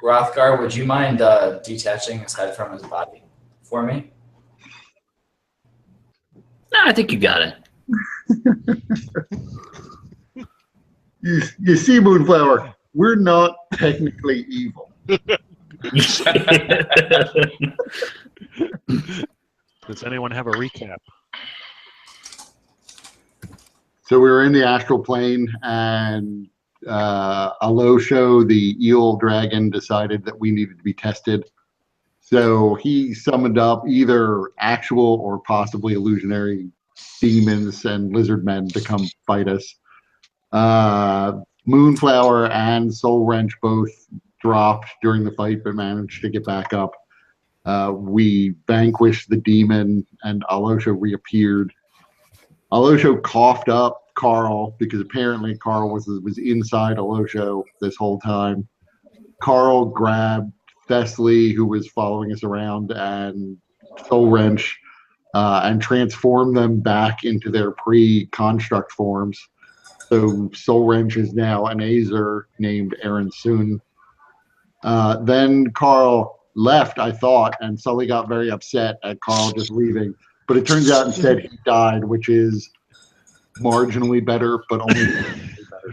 Rothgar, would you mind detaching his head from his body for me? No, I think you got it. You see, Moonflower, we're not technically evil. Does anyone have a recap? So we were in the astral plane, and Alosho, the eel dragon, decided that we needed to be tested. So he summoned up either actual or possibly illusionary demons and lizard men to come fight us. Moonflower and Soul Wrench both dropped during the fight but managed to get back up. We vanquished the demon, and Alosho reappeared. Alosho coughed up Carl because apparently Carl was inside Alosho this whole time. Carl grabbed Thessaly, who was following us around, and Soul Wrench, and transformed them back into their pre-construct forms. So Soul Wrench is now an Azer named Aaron Soon. Then Carl left, I thought, and Sully got very upset at Carl just leaving. But it turns out instead he died, which is marginally better, but only marginally better.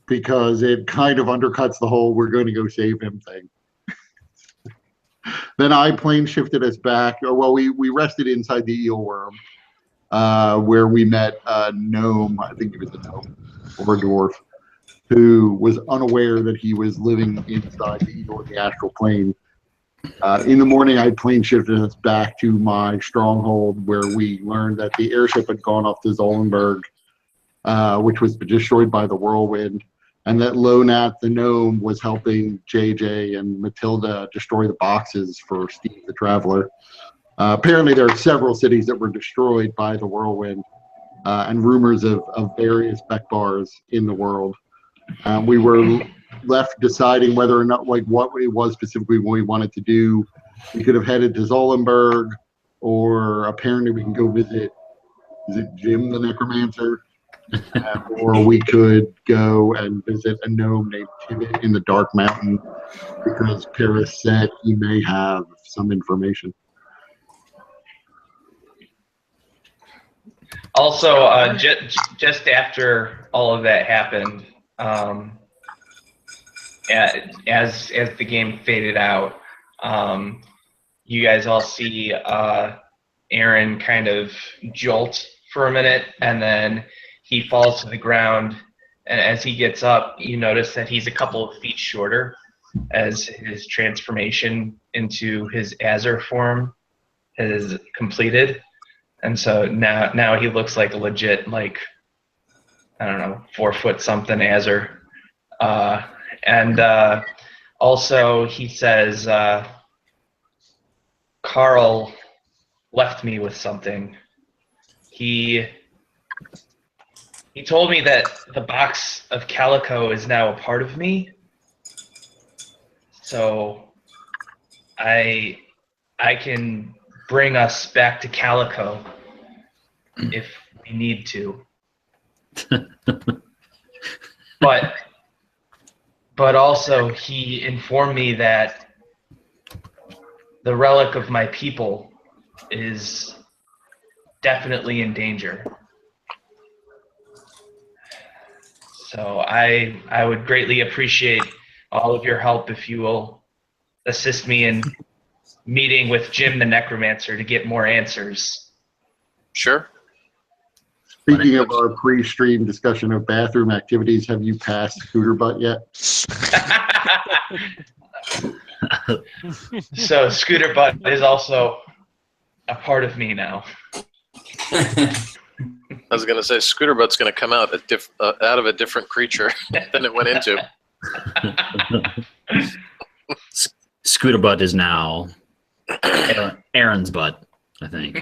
Because it kind of undercuts the whole we're going to go save him thing. Then I plane shifted us back. We rested inside the eel worm, where we met a gnome, I think he was a gnome, or a dwarf, who was unaware that he was living inside the eel in the astral plane. In the morning, I plane shifted us back to my stronghold, where we learned that the airship had gone off to Zollenberg, which was destroyed by the whirlwind, and that Lonat the gnome was helping JJ and Matilda destroy the boxes for Steve the Traveler. Apparently, there are several cities that were destroyed by the whirlwind, and rumors of various Beckbars in the world. We were left deciding whether or not, like, what it was specifically we wanted to do. We could have headed to Zollenberg, or apparently we can go visit, is it Jim the Necromancer? Or we could go and visit a gnome named Tibbet in the Dark Mountain, because Paris said he may have some information. Also, just after all of that happened, as the game faded out, you guys all see Aaron kind of jolt for a minute, and then he falls to the ground. And as he gets up, you notice that he's a couple of feet shorter, as his transformation into his Azer form has completed. And so now he looks like a legit, like, I don't know, 4 foot something Azer. And also he says, Carl left me with something. He told me that the box of Calico is now a part of me. So I can bring us back to Calico if we need to. But also he informed me that the relic of my people is definitely in danger. So I would greatly appreciate all of your help if you will assist me in meeting with Jim the Necromancer to get more answers. Sure. Speaking of our pre-stream discussion of bathroom activities, have you passed Scooter Butt yet? So Scooter Butt is also a part of me now. I was going to say, Scooter Butt's going to come out out of a different creature than it went into. Scooter Butt is now Aaron's butt, I think.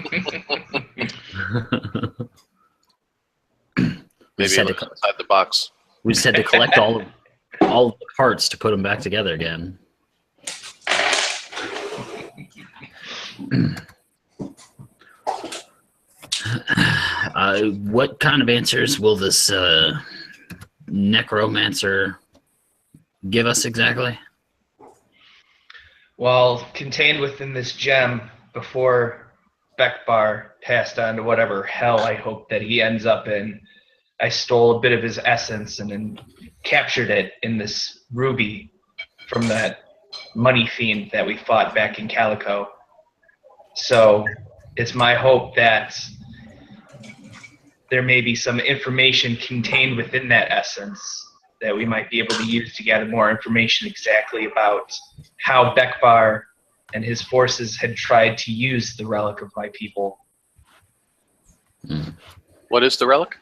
Maybe inside the box. We just had to collect all of the parts to put them back together again. What kind of answers will this necromancer give us exactly? Well, contained within this gem before Bekbar passed on to whatever hell I hope that he ends up in, I stole a bit of his essence and then captured it in this ruby from that money fiend that we fought back in Calico. So it's my hope that there may be some information contained within that essence that we might be able to use to gather more information exactly about how Bekbar and his forces had tried to use the relic of my people. What is the relic?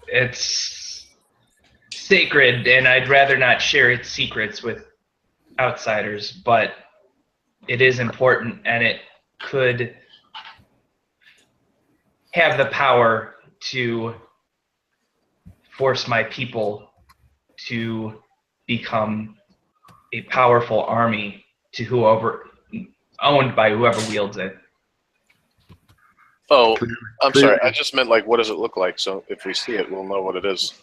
It's sacred, and I'd rather not share its secrets with outsiders, but it is important, and it could have the power to force my people to become a powerful army to whoever, owned by whoever wields it. Oh, I'm sorry. I just meant like, what does it look like? So if we see it, we'll know what it is.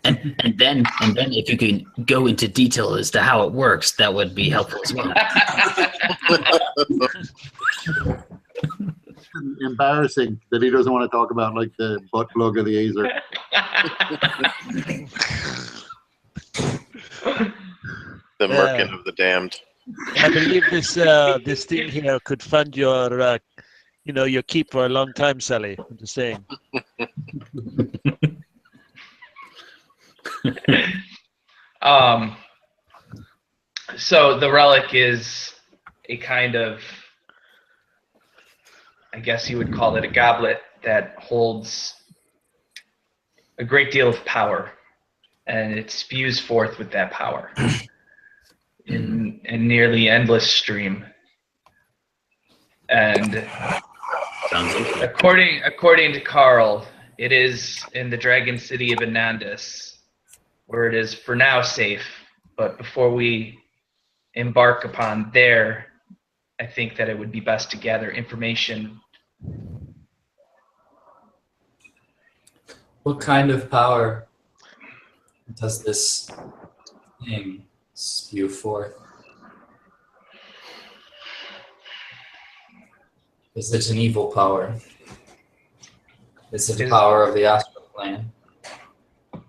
And then if you can go into detail as to how it works, that would be helpful as well. It's embarrassing that he doesn't want to talk about like the butt plug of the Azer. The Merkin of the Damned. I believe this thing here could fund your your keep for a long time, Sally. I'm just saying. So the relic is a kind of, I guess you would call it a goblet that holds a great deal of power, and it spews forth with that power in a nearly endless stream. And Sounds interesting. according to Carl, it is in the dragon city of Anandus, where it is for now safe. But before we embark upon there, I think that it would be best to gather information. What kind of power does this thing spew forth? Is it an evil power? Is it the power of the astral plane?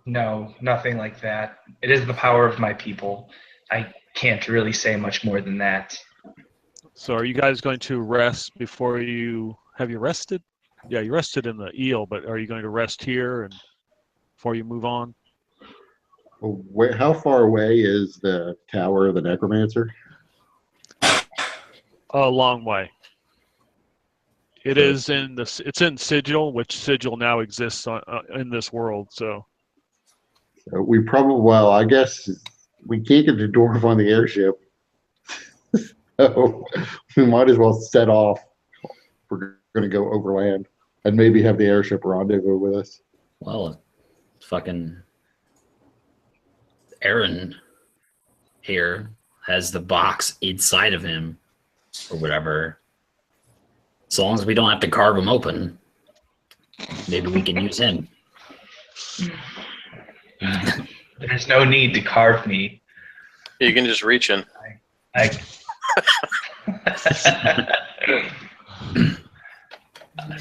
No, nothing like that. It is the power of my people. I can't really say much more than that. So are you guys going to rest before you have you rested? Yeah, you rested in the eel, but are you going to rest here and before you move on? Well, how far away is the Tower of the Necromancer? A long way. It is in this. It's in Sigil, which Sigil now exists in this world. So We probably, well, I guess we can't get to Dorf on the airship. So we might as well set off. We're going to go overland and maybe have the airship rendezvous with us. Well, fucking Aaron here has the box inside of him or whatever. As long as we don't have to carve him open, maybe we can use him. There's no need to carve me. You can just reach in. I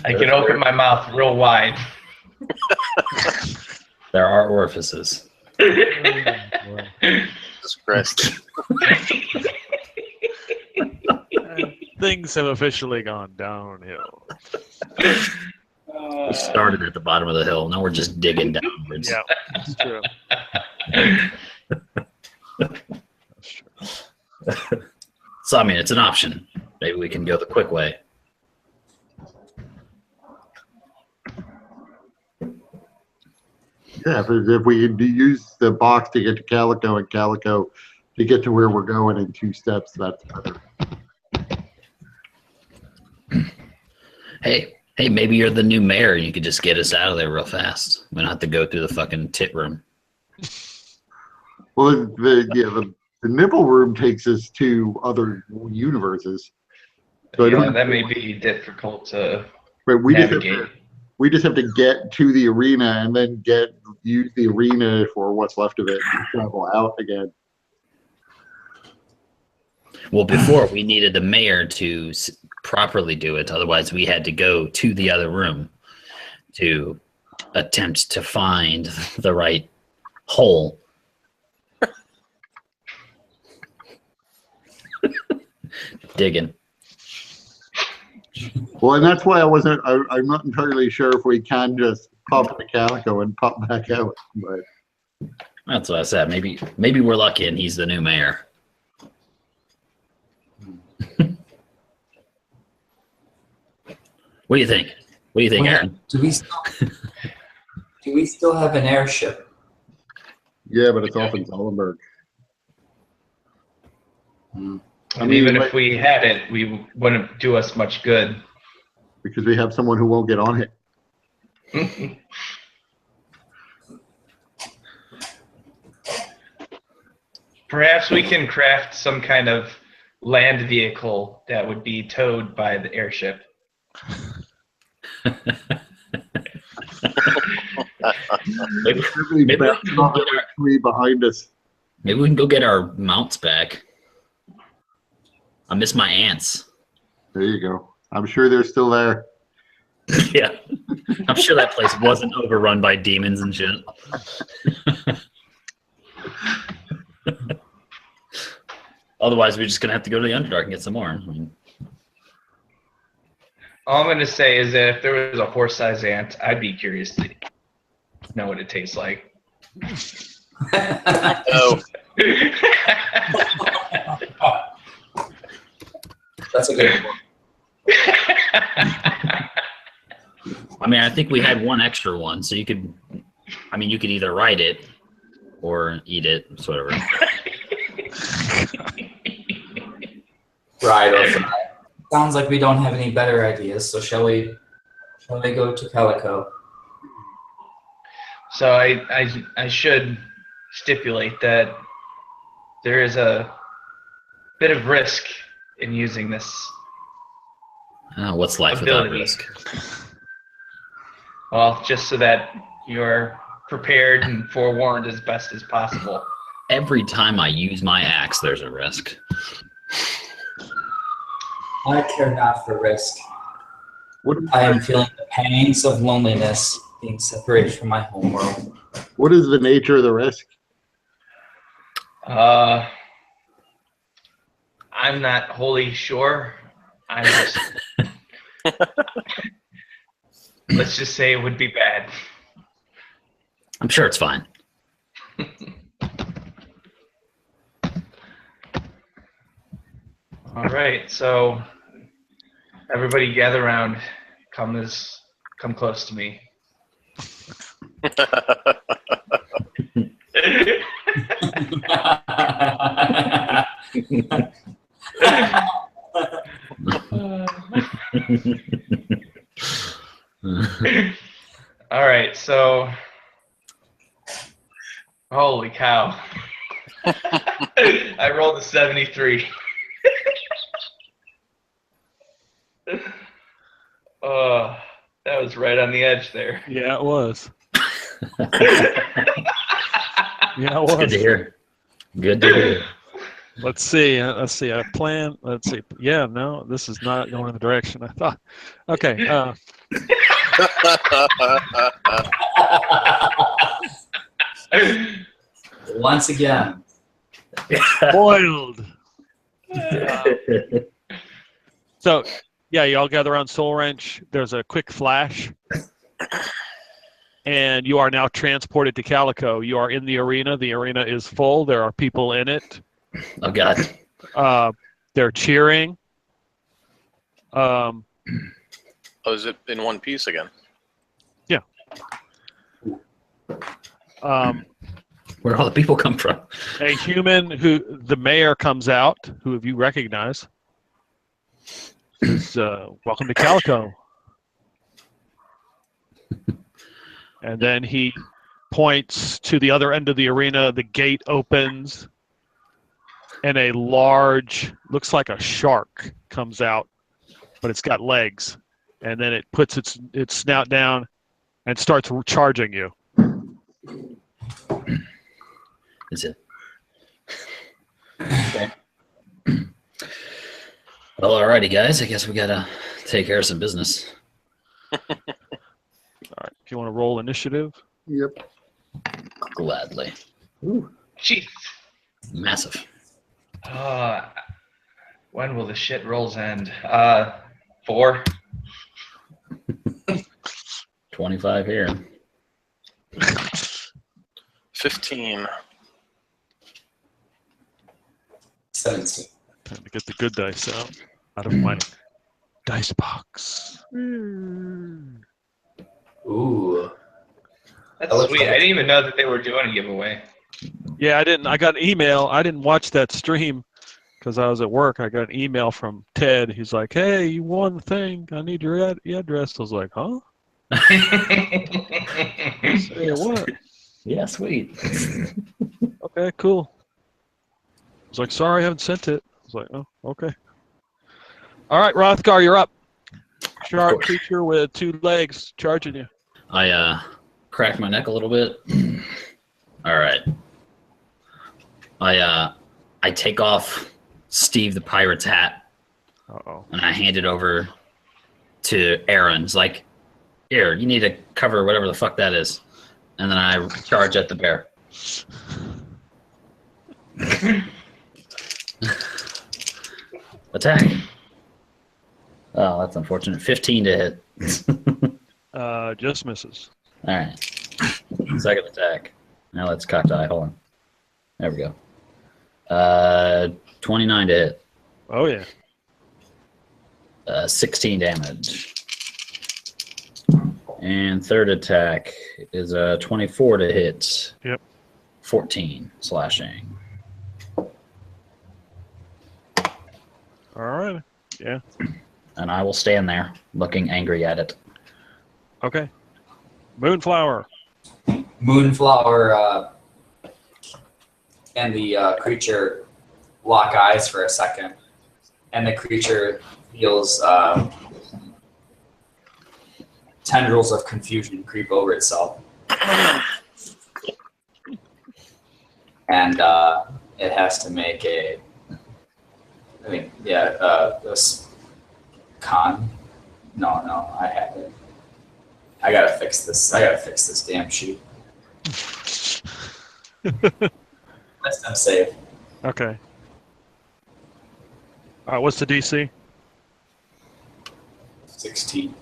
can open my mouth real wide. There are orifices. Jesus Christ. things have officially gone downhill. We started at the bottom of the hill. Now we're just digging downwards. Yeah, that's true. That's true. So, I mean, it's an option. Maybe we can go the quick way. Yeah, if we could use the box to get to Calico and Calico to get to where we're going in 2 steps, that's better. Hey, maybe you're the new mayor and you could just get us out of there real fast. We don't have to go through the fucking tit room. Well, the nipple room takes us to other universes. So I Yeah, don't, that may be difficult to but we just have navigate. We just have to get to the arena and then use the arena for what's left of it and travel out again. Well, before we needed the mayor to properly do it. Otherwise, we had to go to the other room to attempt to find the right hole. Digging. Well, and that's why I'm not entirely sure if we can just pop the Calico and pop back out. But That's what I said. Maybe we're lucky and he's the new mayor. What do you think? What do you think, Wait, Aaron? do we still have an airship? yeah, but it's off in Zollenberg. Hmm. And even if we had it, we wouldn't do us much good. Because we have someone who won't get on it. Perhaps we can craft some kind of land vehicle that would be towed by the airship. Maybe we can go get our, Tree behind us. maybe we can go get our mounts back. I miss my ants. There you go. I'm sure they're still there. Yeah, I'm sure that place wasn't overrun by demons and shit. Otherwise, we're just gonna have to go to the Underdark and get some more. I mean, All I'm going to say is that if there was a horse-sized ant, I'd be curious to know what it tastes like. Oh, That's a good one. I mean, I think we had one extra one, so you could either write it or eat it, whatever. Right, or fry. Sounds like we don't have any better ideas, so shall we go to Calico? So I should stipulate that there is a bit of risk in using this. Oh, what's life without Ability. risk? Well, just so that you're prepared and forewarned as best as possible. Every time I use my axe, there's a risk. I care not for risk. What, I am feeling the pangs of loneliness being separated from my homeworld. what is the nature of the risk? I'm not wholly sure. I'm just. Let's just say it would be bad. I'm sure it's fine. All right, so everybody gather around. Come close to me. All right, so holy cow. I rolled a 73. Oh, that was right on the edge there. Yeah, it was. Yeah, it It's good was. to hear. Good to hear. Let's see. I plan. Let's see. Yeah, no, this is not going in the direction I thought. Okay. Once again. Boiled. So, yeah, you all gather around Soul Wrench. There's a quick flash, and you are now transported to Calico. You are in the arena. The arena is full. There are people in it. Oh God. They're cheering. oh, is it in one piece again? Where all the people come from? A human who the mayor comes out, who you recognize, says, "Welcome to Calico." And then he points to the other end of the arena. The gate opens, and a large, looks like a shark, comes out, but it's got legs, and then it puts its snout down and starts charging you. Is it? Okay. Well, alrighty, guys. I guess we gotta take care of some business. All right. If you want to roll initiative. Yep. Gladly. Jeez. Massive. When will the shit rolls end? 4. 25 here. 15. 17. Time to get the good dice out of my dice box. Ooh. That's That looks sweet. like I didn't even know that they were doing a giveaway. Yeah, I didn't. I got an email. I didn't watch that stream because I was at work. I got an email from Ted. He's like, "Hey, you won the thing. I need your address." I was like, "Huh? Say what?" Yeah, sweet. Okay, cool. I was like, "Sorry, I haven't sent it." I was like, "Oh, okay." All right, Rothgar, you're up. Sharp course. creature with 2 legs charging you. I cracked my neck a little bit. All right. I take off Steve the pirate's hat Uh-oh. and I hand it over to Aaron. It's like, here, you need to cover whatever the fuck that is. And then I charge at the bear. Attack. Oh, that's unfortunate. 15 to hit. Just misses. All right. Second attack. Now let's cock die. Hold on. There we go. 29 to hit. Oh, yeah. 16 damage. And third attack is 24 to hit. Yep. 14 slashing. All right. Yeah. And I will stand there looking angry at it. Okay. Moonflower. Moonflower and the creature lock eyes for a second, and the creature feels tendrils of confusion creep over itself, and it has to make a. I mean, yeah, this con. No, I have it. I gotta fix this. I gotta fix this damn sheet. Wisdom save. Okay. All right, what's the DC? 16.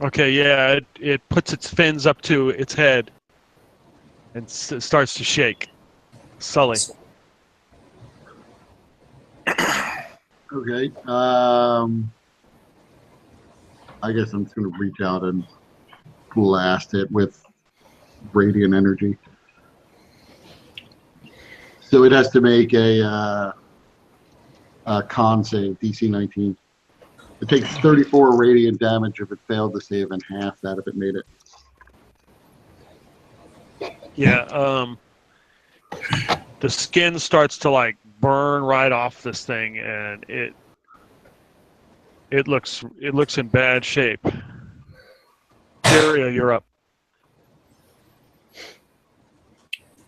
Okay, yeah, it puts its fins up to its head and starts to shake. Sully. Okay. I guess I'm just going to reach out and blast it with radiant energy. So it has to make a con save, DC 19. It takes 34 radiant damage if it failed to save, and half that if it made it. Yeah, the skin starts to like burn right off this thing, and it looks in bad shape. Syria, you're up.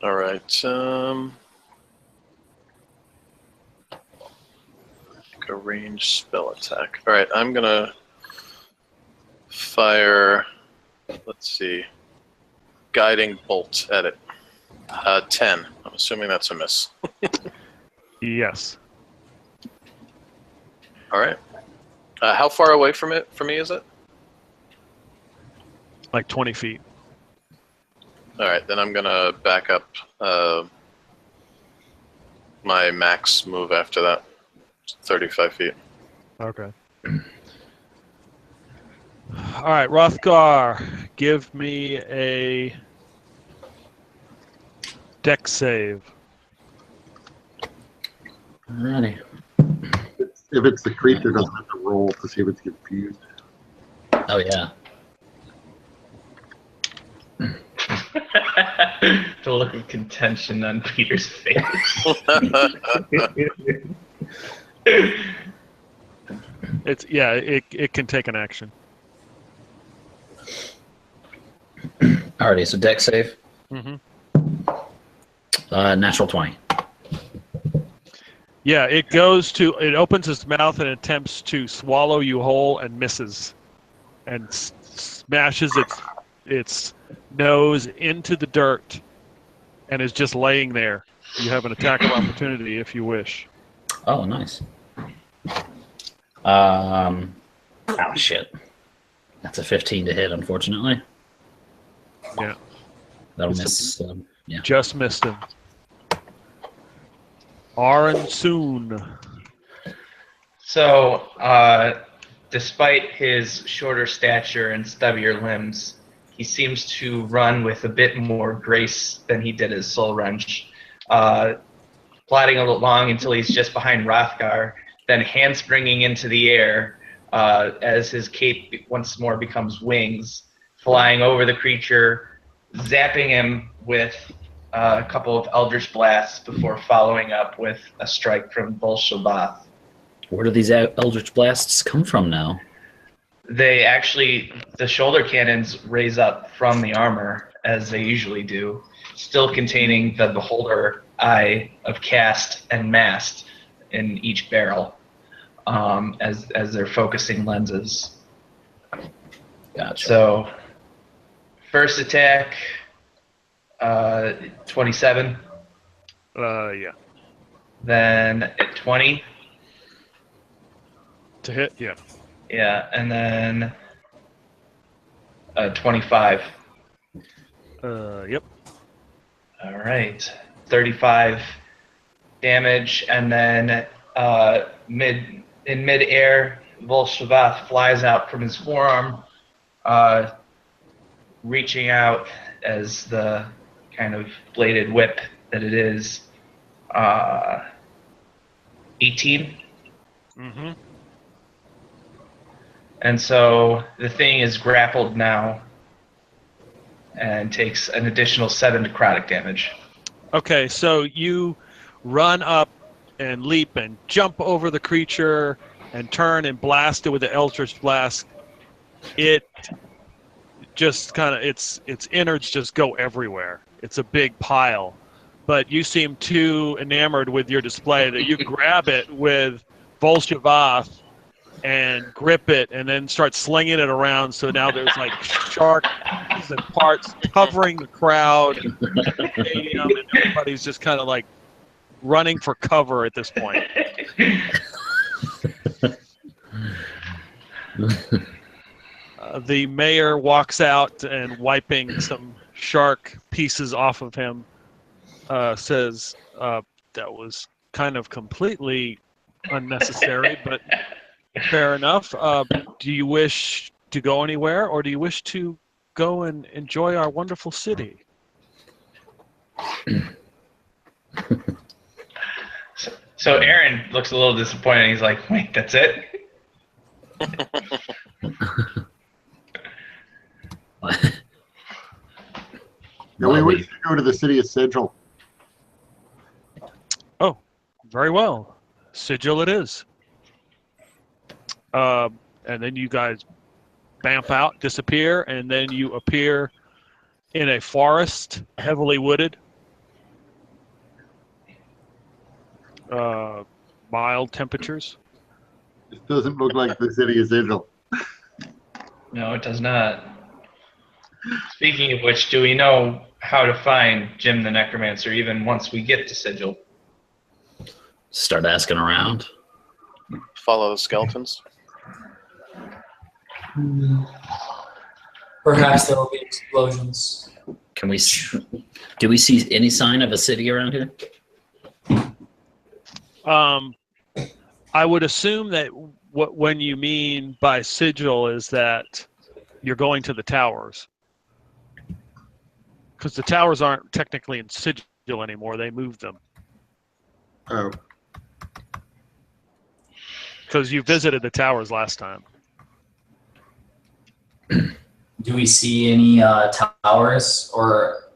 All right. A ranged spell attack. All right, I'm gonna fire. Let's see. Guiding bolt at it. 10. I'm assuming that's a miss. Yes. All right. How far away from me is it? Like 20 feet. All right, then I'm gonna back up my max move after that. 35 feet. Okay. All right, Rothgar, give me a dex save. Alrighty. If it's the creature, it doesn't have to roll to see if it's confused. Oh, yeah. The look of contention on Peter's face. It can take an action. Alrighty, so deck save. Hmm. Natural 20. Yeah, it opens its mouth and attempts to swallow you whole and misses, and smashes its nose into the dirt, and is just laying there. You have an attack of opportunity if you wish. Oh, nice. Oh, shit. That's a 15 to hit, unfortunately. Yeah, That'll miss. Yeah. just missed him. Aaron Soon. So, despite his shorter stature and stubbier limbs, he seems to run with a bit more grace than he did as Soul Wrench, plodding along until he's just behind Rothgar, then handspringing into the air as his cape once more becomes wings, flying over the creature, zapping him with a couple of Eldritch Blasts before following up with a strike from Volshobath. Where do these Eldritch Blasts come from now? The shoulder cannons raise up from the armor, as they usually do, still containing the beholder eye of cast and mast in each barrel, as they're focusing lenses. Gotcha. So, first attack, 27, Yeah. then at 20, To hit, yeah. yeah, and then 25. Yep. All right, 35 damage, and then in midair, Volshovath flies out from his forearm, reaching out as the kind of bladed whip that it is. 18. Mm-hmm. And so the thing is grappled now and takes an additional 7 necrotic damage. Okay, so you run up and leap and jump over the creature and turn and blast it with the Eldritch Blast. It just kind of, its innards just go everywhere. It's a big pile. But you seem too enamored with your display that you grab it with Volshovath and grip it and then start slinging it around. So now there's like shark and parts covering the crowd, the stadium, and everybody's just kind of like running for cover at this point. The mayor walks out and wiping some shark pieces off of him, says, that was kind of completely unnecessary, but fair enough. Do you wish to go anywhere, or do you wish to go and enjoy our wonderful city? So Aaron looks a little disappointed. He's like, wait, that's it? Yeah, we wish to go to the city of Sigil. Oh, very well. Sigil it is. And then you guys bamf out, disappear, and then you appear in a forest, heavily wooded. Mild temperatures. This doesn't look like the city of Sigil. No, it does not. Speaking of which, do we know how to find Jim the Necromancer even once we get to Sigil? Start asking around. Follow the skeletons. Perhaps there will be explosions. Can we? Do we see any sign of a city around here? I would assume that when you mean by sigil is that you're going to the towers, because the towers aren't technically in sigil anymore. They moved them Oh, because you visited the towers last time. Do we see any towers or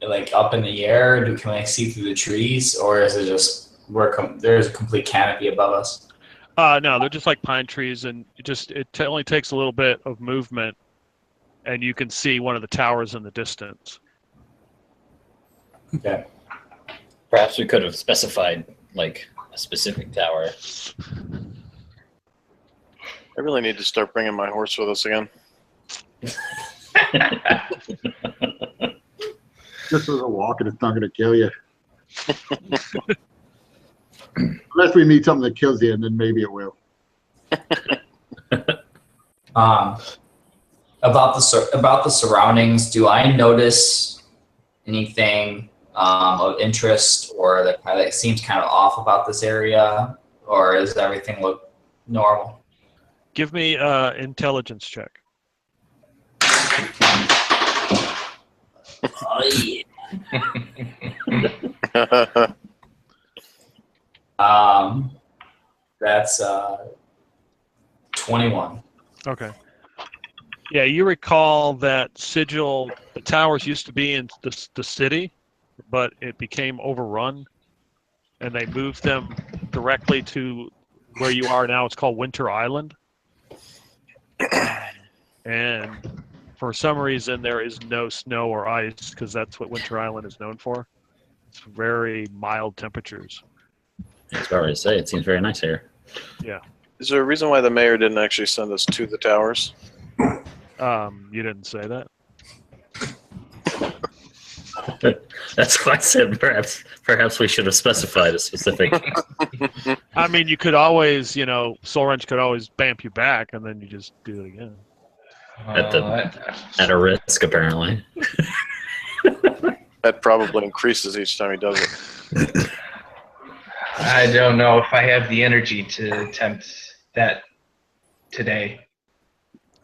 like up in the air? Can we see through the trees, or is it just there's a complete canopy above us? No, they're just like pine trees, and it only takes a little bit of movement, and you can see one of the towers in the distance. Okay. Perhaps we could have specified like a specific tower. I really need to start bringing my horse with us again. Just as a walk, and it's not going to kill you. Unless we meet something that kills you, and then maybe it will. About the surroundings, do I notice anything of interest or that seems kind of off about this area, or does everything look normal? Give me intelligence check. Oh yeah. That's 21. Okay. Yeah, you recall that Sigil, the towers used to be in the city, but it became overrun, and they moved them directly to where you are now. It's called Winter Island. And for some reason, there is no snow or ice, because that's what Winter Island is known for. It's very mild temperatures. That's what I was say. It seems very nice here. Is there a reason why the mayor didn't actually send us to the towers? You didn't say that. That's why I said perhaps we should have specified a specific. I mean, you could always, Soul Wrench could always bamp you back, and then you just do it again. At a risk, apparently. That probably increases each time he does it. I don't know if I have the energy to attempt that today.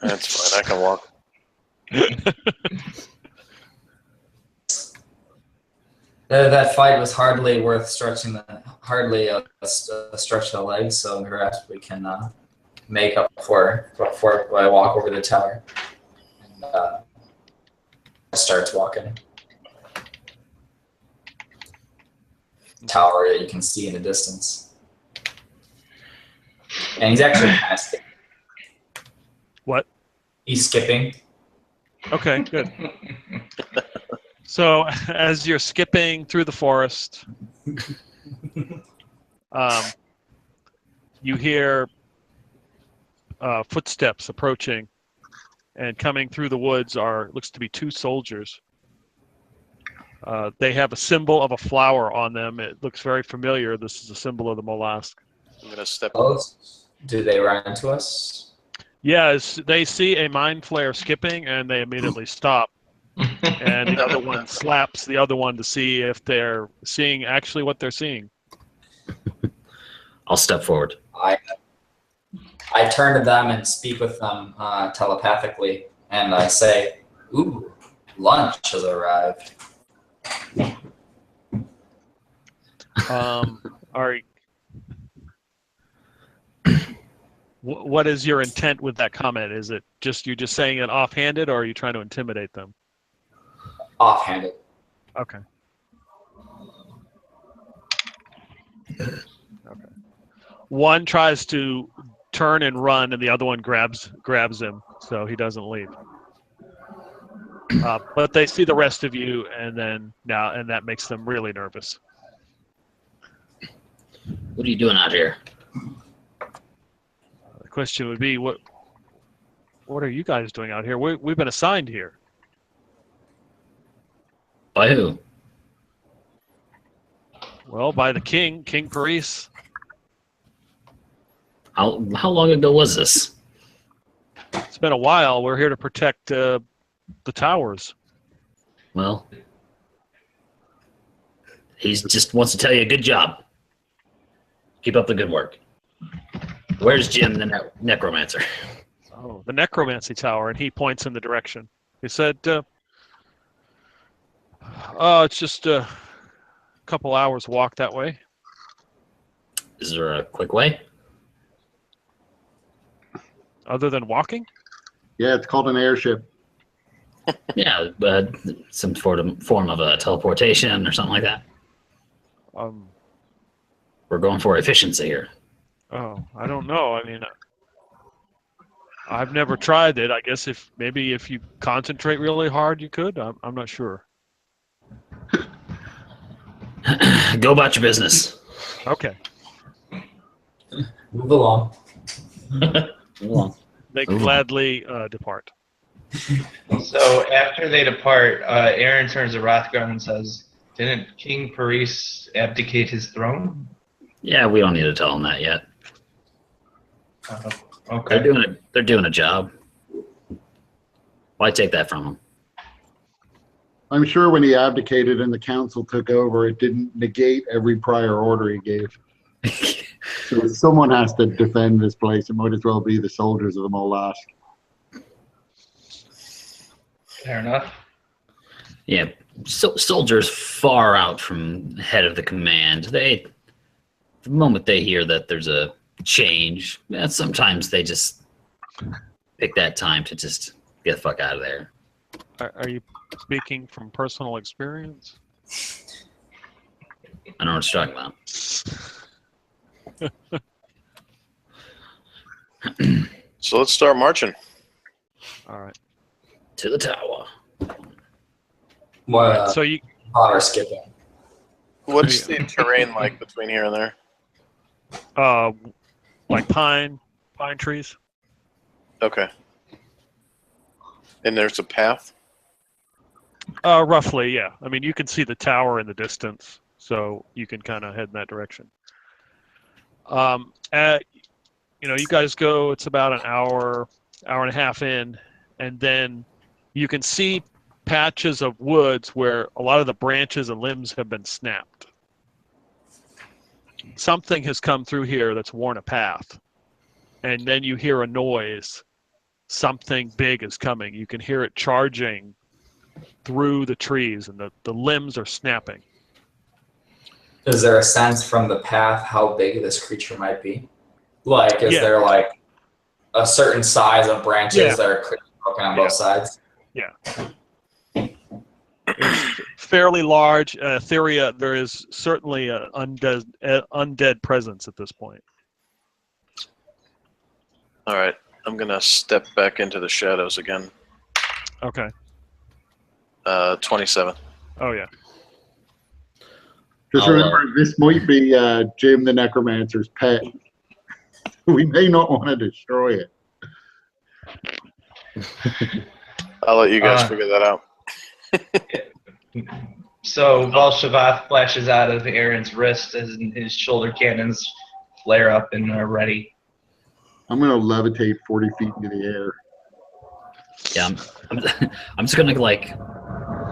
That's fine. I can walk. That fight was hardly worth stretching hardly a stretch of the legs, so perhaps we can make up for before I walk over the tower and starts walking. Tower that you can see in the distance, and he's actually kind of skipping. What? He's skipping. Okay, good. So as you're skipping through the forest, you hear footsteps approaching, and coming through the woods looks to be two soldiers. They have a symbol of a flower on them. It looks very familiar. This is a symbol of the Molask. I'm going to step Close. Do they run into us? Yes, they see a mind flare skipping, and they immediately stop. And the other one slaps the other one to see if they're seeing actually what they're seeing. I'll step forward. I turn to them and speak with them telepathically, and I say, "Ooh, lunch has arrived." What is your intent with that comment? Is it you're just saying it offhanded, or are you trying to intimidate them? Offhanded. Okay. One tries to turn and run, and the other one grabs him, so he doesn't leave. But they see the rest of you, and that makes them really nervous. What are you doing out here? The question would be, what are you guys doing out here? We've been assigned here. By who? Well, by the king, King Paris. How long ago was this? It's been a while. We're here to protect the towers. Well, he just wants to tell you good job. Keep up the good work. Where's Jim, the necromancer? Oh, the necromancy tower, and he points in the direction. He said, it's just a couple hours walk that way. Is there a quick way? Other than walking? Yeah, it's called an airship. Yeah, some form of a teleportation or something like that. We're going for efficiency here. Oh, I don't know. I mean, I've never tried it. I guess if you concentrate really hard, you could. I'm not sure. Go about your business. Okay. Move along. They Ooh. gladly depart. So after they depart, Aaron turns to Rothgar and says, "Didn't King Paris abdicate his throne?" Yeah, we don't need to tell them that yet. Okay. They're doing a job. Why take that from them? I'm sure when he abdicated and the council took over, it didn't negate every prior order he gave. So if someone has to defend this place, it might as well be the soldiers of the Molask. Fair enough. Yeah, soldiers far out from head of the command. The moment they hear that there's a change, sometimes they just pick that time to just get the fuck out of there. Are you speaking from personal experience? I don't know what you're talking about. So let's start marching. All right. To the tower. More So you honor skipping. What's the terrain like between here and there? like pine trees. Okay. And there's a path? Roughly, yeah. I mean, you can see the tower in the distance, so you can kind of head in that direction. You guys go. It's about an hour and a half in, and then you can see patches of woods where a lot of the branches and limbs have been snapped. Something has come through here that's worn a path, and then you hear a noise. Something big is coming. You can hear it charging through the trees, and the limbs are snapping. Is there a sense from the path how big this creature might be? Like, is Yeah. there like a certain size of branches Yeah. that are clearly broken on Yeah. both sides? It's fairly large. Theria, there is certainly an undead presence at this point. All right. I'm going to step back into the shadows again. Okay. 27. Oh, yeah. Just I'll, remember, this might be Jim the Necromancer's pet. We may not want to destroy it. I'll let you guys Uh, figure that out. So Valshavath flashes out of Aaron's wrist as his shoulder cannons flare up and are ready. I'm going to levitate 40 feet into the air. Yeah, I'm just gonna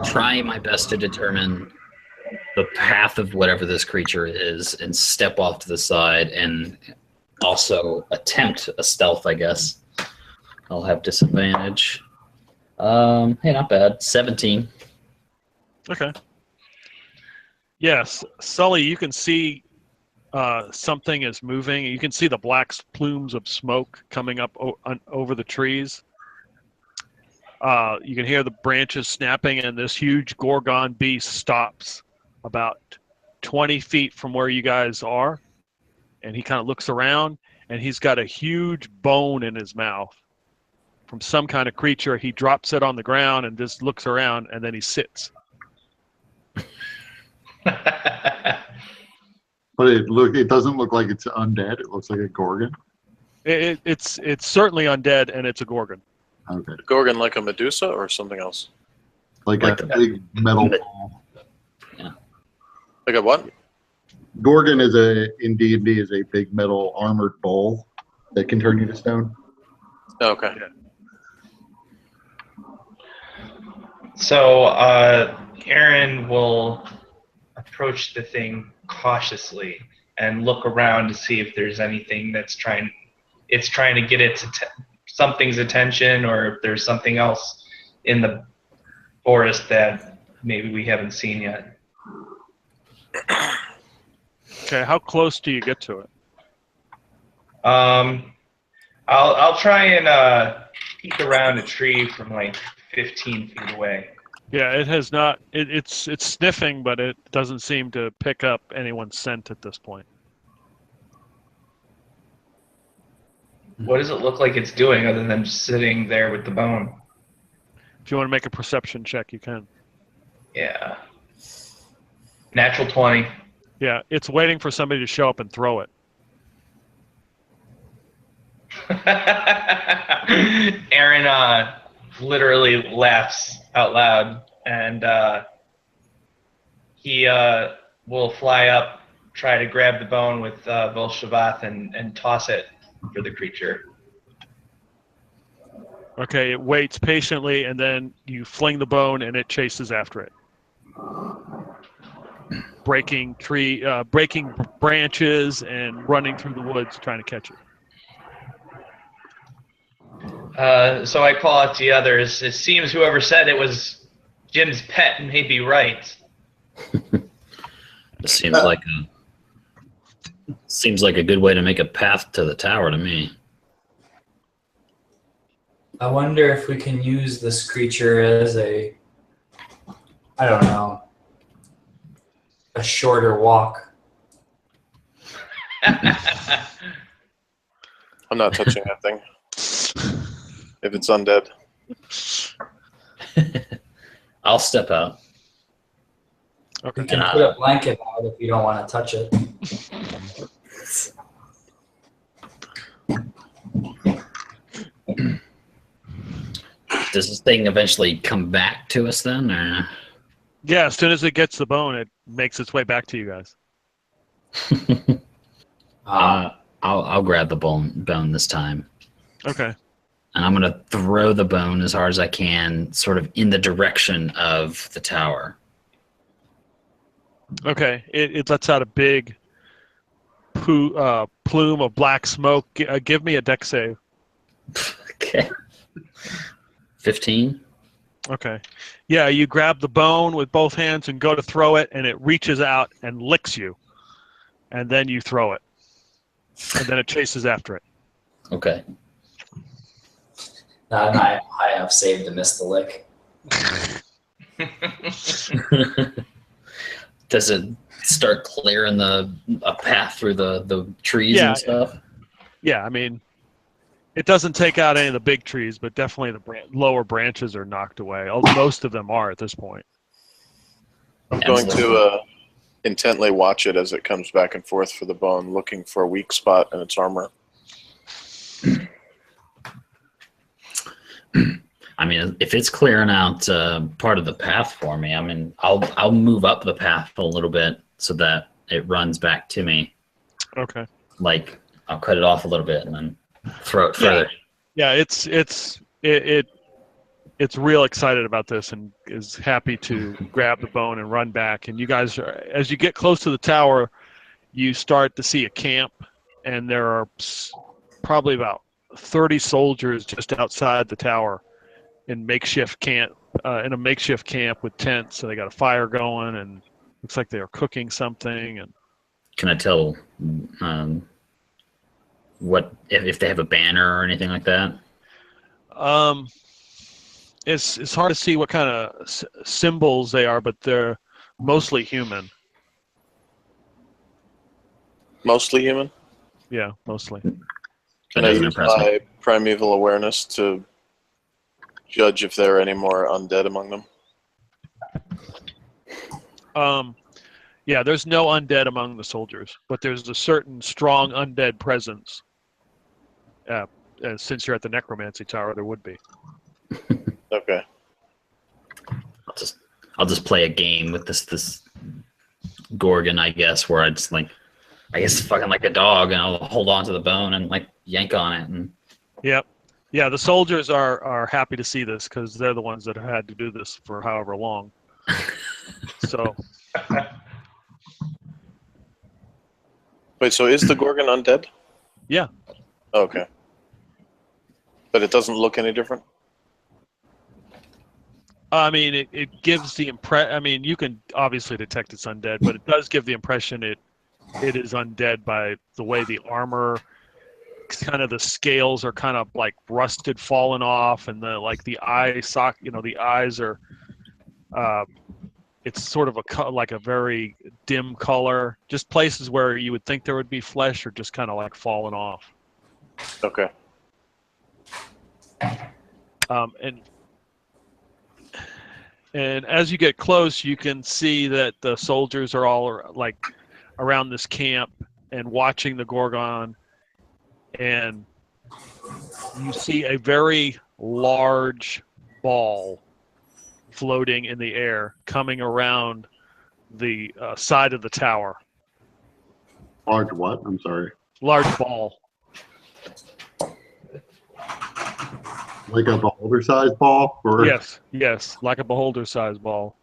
try my best to determine the path of whatever this creature is and step off to the side and also attempt a stealth, I guess. I'll have disadvantage. Hey, not bad. 17. Okay. Yes, Sully, you can see something is moving. You can see the black plumes of smoke coming up over the trees. You can hear the branches snapping, and this huge Gorgon beast stops about 20 feet from where you guys are. And he kind of looks around, and he's got a huge bone in his mouth from some kind of creature. He drops it on the ground and just looks around, and then he sits. But it doesn't look like it's undead. It looks like a Gorgon. It's certainly undead, and it's a Gorgon. Okay. Gorgon like a Medusa or something else? Like Like a the- big metal ball. Like a what? Gorgon in D&D is a big metal armored ball that can turn you to stone. Oh, okay. So Aaron will approach the thing cautiously and look around to see if there's anything that's trying to get something's attention, or if there's something else in the forest that maybe we haven't seen yet. Okay, how close do you get to it? I'll try and peek around a tree from like 15 feet away. Yeah, it has not. It's sniffing, but it doesn't seem to pick up anyone's scent at this point. What does it look like it's doing other than just sitting there with the bone? If you want to make a perception check, you can. Yeah. Natural 20. Yeah, it's waiting for somebody to show up and throw it. Aaron literally laughs out loud, and he will fly up, try to grab the bone with Volshavath and toss it for the creature. Okay, it waits patiently, and then you fling the bone, and it chases after it, breaking branches and running through the woods trying to catch it. So I call out to the others. It seems whoever said it was Jim's pet may be right. It seems like a good way to make a path to the tower to me. I wonder if we can use this creature as a, I don't know, a shorter walk. I'm not touching that thing. If it's undead. I'll step out. Okay. We can put a blanket out if you don't want to touch it. Does this thing eventually come back to us then? Or? Yeah, as soon as it gets the bone, it makes its way back to you guys. I'll grab the bone this time. Okay. And I'm going to throw the bone as hard as I can, sort of in the direction of the tower. Okay. It lets out a big plume of black smoke. Give me a dex save. Okay. 15? Okay. Yeah, you grab the bone with both hands and go to throw it, and it reaches out and licks you. And then you throw it. And then it chases after it. Okay. Not high enough save to miss the lick. Does it start clearing a path through the trees Yeah. and stuff? Yeah, I mean, it doesn't take out any of the big trees, but definitely the lower branches are knocked away. Most of them are at this point. I'm going to intently watch it as it comes back and forth for the bone, looking for a weak spot in its armor. I mean, if it's clearing out part of the path for me, I mean, I'll move up the path a little bit so that it runs back to me. Okay. Like, I'll cut it off a little bit and then throw it further. Yeah, it's real excited about this and is happy to grab the bone and run back. And you guys, as you get close to the tower, you start to see a camp, and there are probably about 30 soldiers just outside the tower in a makeshift camp with tents. So they got a fire going, and looks like they are cooking something. And Can I tell what if they have a banner or anything like that? it's hard to see what kind of symbols they are, but they're mostly human. Mostly human? Yeah, mostly. That Can I doesn't use impress me. my primeval awareness to judge if there are any more undead among them? Yeah, there's no undead among the soldiers, but there's a certain strong undead presence. Since you're at the necromancy tower, there would be. Okay. I'll just play a game with this Gorgon, I guess, where I just fucking like a dog, and I'll hold on to the bone and like yank on it. And Yep. Yeah, the soldiers are happy to see this because they're the ones that have had to do this for however long. So Wait, so is the Gorgon undead? Yeah. Okay. But it doesn't look any different? I mean, it gives the impression. I mean, you can obviously detect it's undead, but it does give the impression it is undead by the way the armor, kind of the scales are kind of like rusted, fallen off, and the the eyes are. It's sort of like a very dim color. Just places where you would think there would be flesh are just kind of like fallen off. Okay. And as you get close, you can see that the soldiers are all like around this camp and watching the Gorgon. And you see a very large ball floating in the air coming around the side of the tower. Large what? I'm sorry. Large ball. Like a beholder-sized ball? Or Yes, like a beholder-sized ball.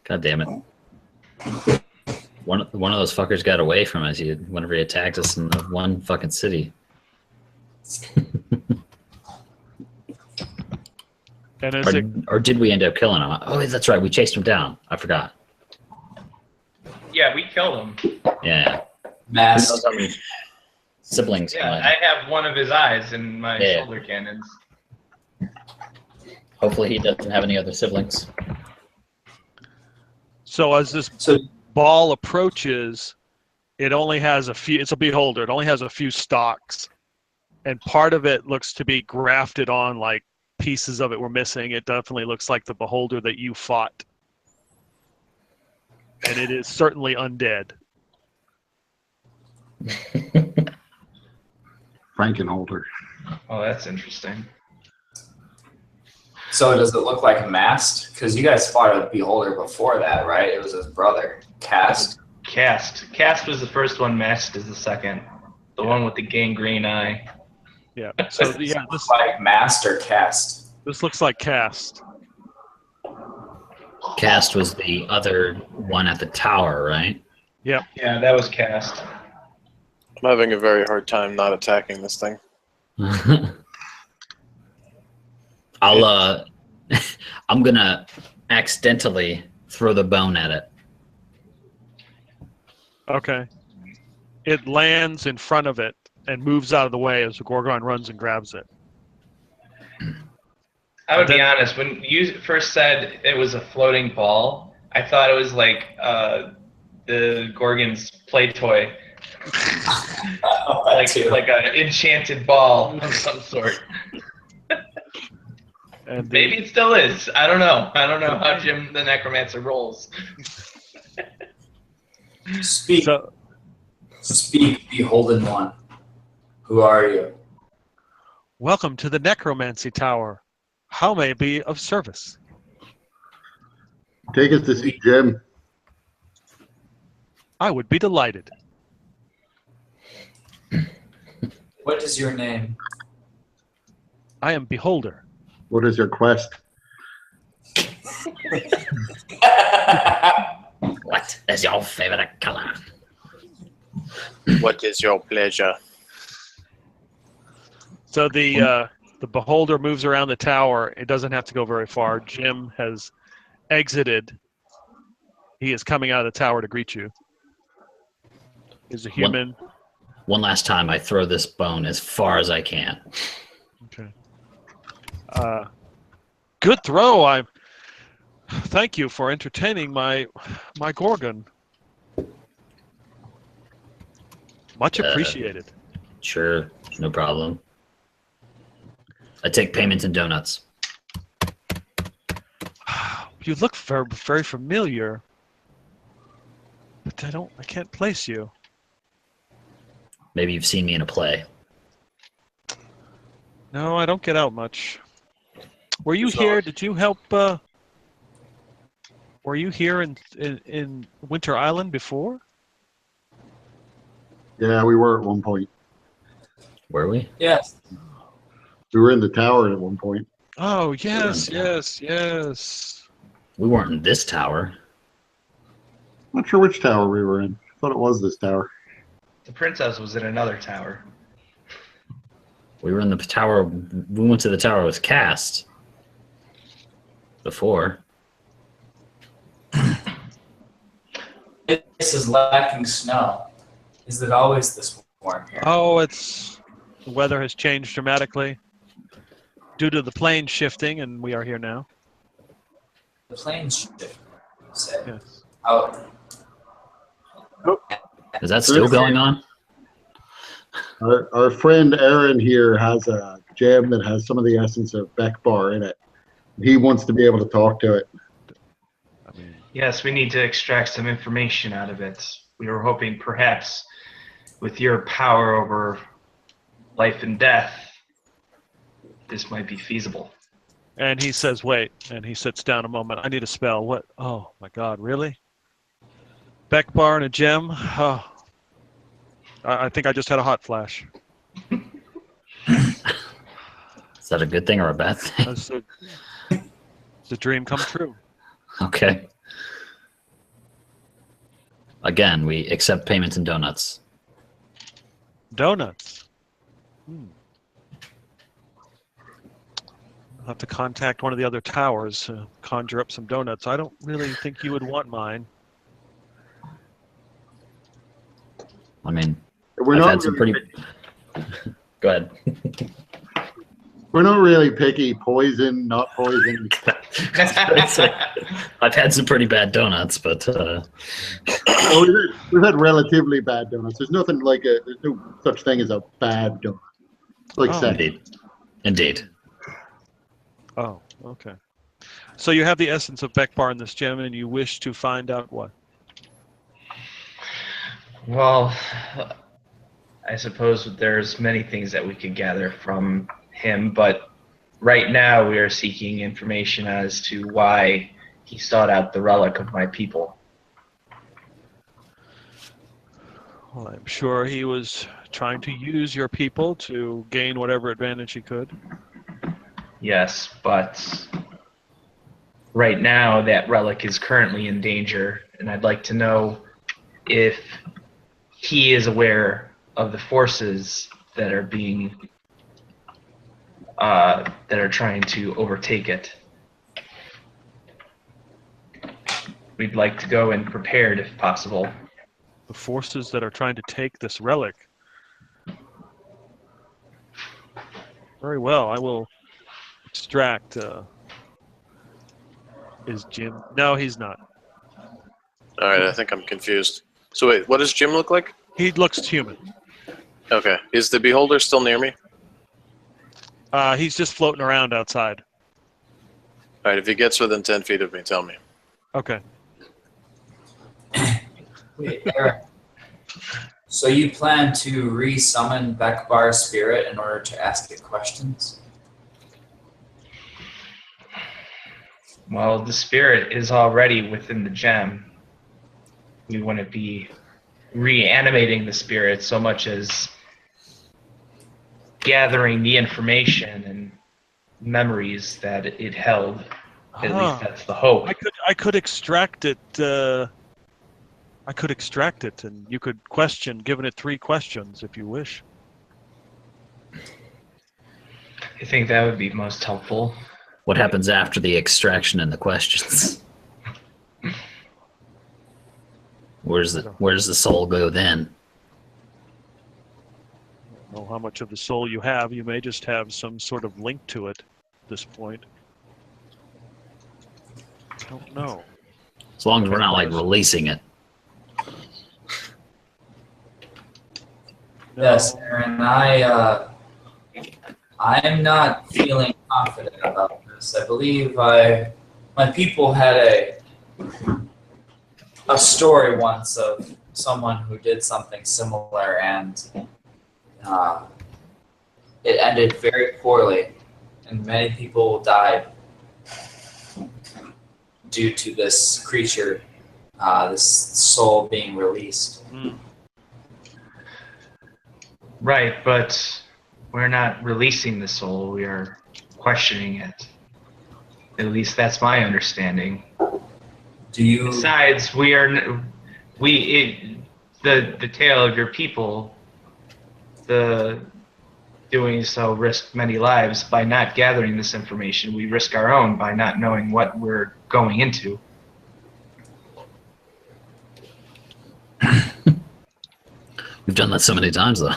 God damn it. One of those fuckers got away from us whenever he attacked us in the one fucking city. And as Or did we end up killing him? Oh, that's right. We chased him down. I forgot. Yeah, we killed him. Yeah. Who Mask. knows how many siblings? he Yeah, might- I have one of his eyes in my Yeah. shoulder cannons. Hopefully he doesn't have any other siblings. so as this So ball approaches, it only has a few. It's a beholder. It only has a few stalks, and part of it looks to be grafted on, like pieces of it were missing. It definitely looks like the beholder that you fought, and it is certainly undead. Frankenholder. Oh, that's interesting. So does it look like masked? Because you guys fought a beholder before that, right? It was his brother, Cast. Cast was the first one, Masked is the second. The one with the gangrene eye. Yeah. So yeah, this Like masked or cast. looks like Cast. Cast was the other one at the tower, right? Yeah, that was Cast. I'm having a very hard time not attacking this thing. I'll I'm gonna accidentally throw the bone at it. Okay. It lands in front of it and moves out of the way as the Gorgon runs and grabs it. I would be honest, when you first said it was a floating ball, I thought it was like the Gorgon's play toy. like an enchanted ball of some sort. And Maybe it still is. I don't know. I don't know how Jim the Necromancer rolls. Speak, So, speak, beholden one. Who are you? welcome to the Necromancy Tower. How may it be of service? Take us to see Jim. I would be delighted. What is your name? I am Beholder. What is your quest? What is your favorite color? What is your pleasure? So the Beholder moves around the tower. It doesn't have to go very far. Jim has exited. He is coming out of the tower to greet you. He's a human. One last time, I throw this bone as far as I can. Okay. Good throw. Thank you for entertaining my Gorgon. Much appreciated. Sure, no problem. I take payments in donuts. You look very, very familiar, but I can't place you. Maybe you've seen me in a play. No, I don't get out much. Were you So- here? Did you help? Were you here in Winter Island before? Yeah, we were at one point. Were we? Yes. We were in the tower at one point. Oh yes, Yeah. yes. We weren't in this tower. Not sure which tower we were in. I thought it was this tower. The princess was in another tower. We were in the tower. We went to the tower with Cast before. This is lacking snow. Is it always this warm here? Oh, the weather has changed dramatically due to the plane shifting, and we are here now. The plane shift. You say. Yes. Oh, Is that still going on? Our friend Aaron here has a gem that has some of the essence of Beckbar in it. He wants to be able to talk to it. I mean, Yes, we need to extract some information out of it. We were hoping perhaps with your power over life and death, this might be feasible. and he says, "Wait," and he sits down a moment. I need a spell. What? Oh my God, really? Beckbar and a gem? Oh, I think I just had a hot flash. Is that a good thing or a bad thing? It's a dream come true. Okay. Again, we accept payments in donuts. Donuts. I'll have to contact one of the other towers to conjure up some donuts. I don't really think you would want mine. I mean, We're I've not had some really pretty. Go ahead. We're not really picky. Poison, not poison. I've had some pretty bad donuts, but We've had relatively bad donuts. There's nothing like there's no such thing as a bad donut. Like Oh. sex. indeed. Oh, okay. So you have the essence of Beckbar in this gem, and you wish to find out what? Well, I suppose there's many things that we could gather from him, but right now we are seeking information as to why he sought out the relic of my people. Well, I'm sure he was trying to use your people to gain whatever advantage he could. Yes, but right now that relic is currently in danger, and I'd like to know if he is aware of the forces that are being that are trying to overtake it. We'd like to go in prepared if possible. The forces that are trying to take this relic. Very well. I will extract. Is Jim? No, he's not. All right, I think I'm confused. So wait, what does Jim look like? He looks human. Okay, is the beholder still near me? He's just floating around outside. All right, if he gets within 10 feet of me, tell me. Okay. Wait, Eric. So you plan to re-summon Beckbar's spirit in order to ask it questions? Well, the spirit is already within the gem. We wouldn't be reanimating the spirit so much as gathering the information and memories that it held. At least that's the hope. I could extract it. I could extract it, and you could question, giving it 3 questions if you wish. I think that would be most helpful. What happens after the extraction and the questions? Where's the soul go then? I don't know how much of the soul you have. You may just have some sort of link to it at this point. I don't know. As long as we're not like releasing it. Yes, Aaron. I'm not feeling confident about this. I believe my people had a story once of someone who did something similar, and it ended very poorly, and many people died due to this creature, this soul being released. Right, but we're not releasing the soul. We are questioning it. At least that's my understanding. Do you? Besides, the tale of your people, the doing so risked many lives. By not gathering this information, we risk our own by not knowing what we're going into. We've done that so many times, though.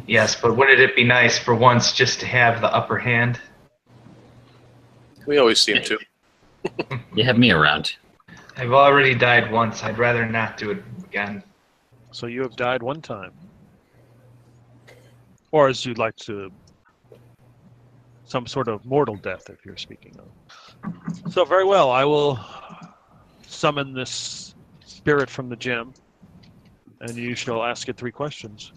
Yes, but wouldn't it be nice for once just to have the upper hand? We always seem to. You have me around. I've already died once. I'd rather not do it again. So you have died one time. Or as you'd like to, some sort of mortal death, if you're speaking of. So very well, I will summon this spirit from the gym, and you shall ask it 3 questions.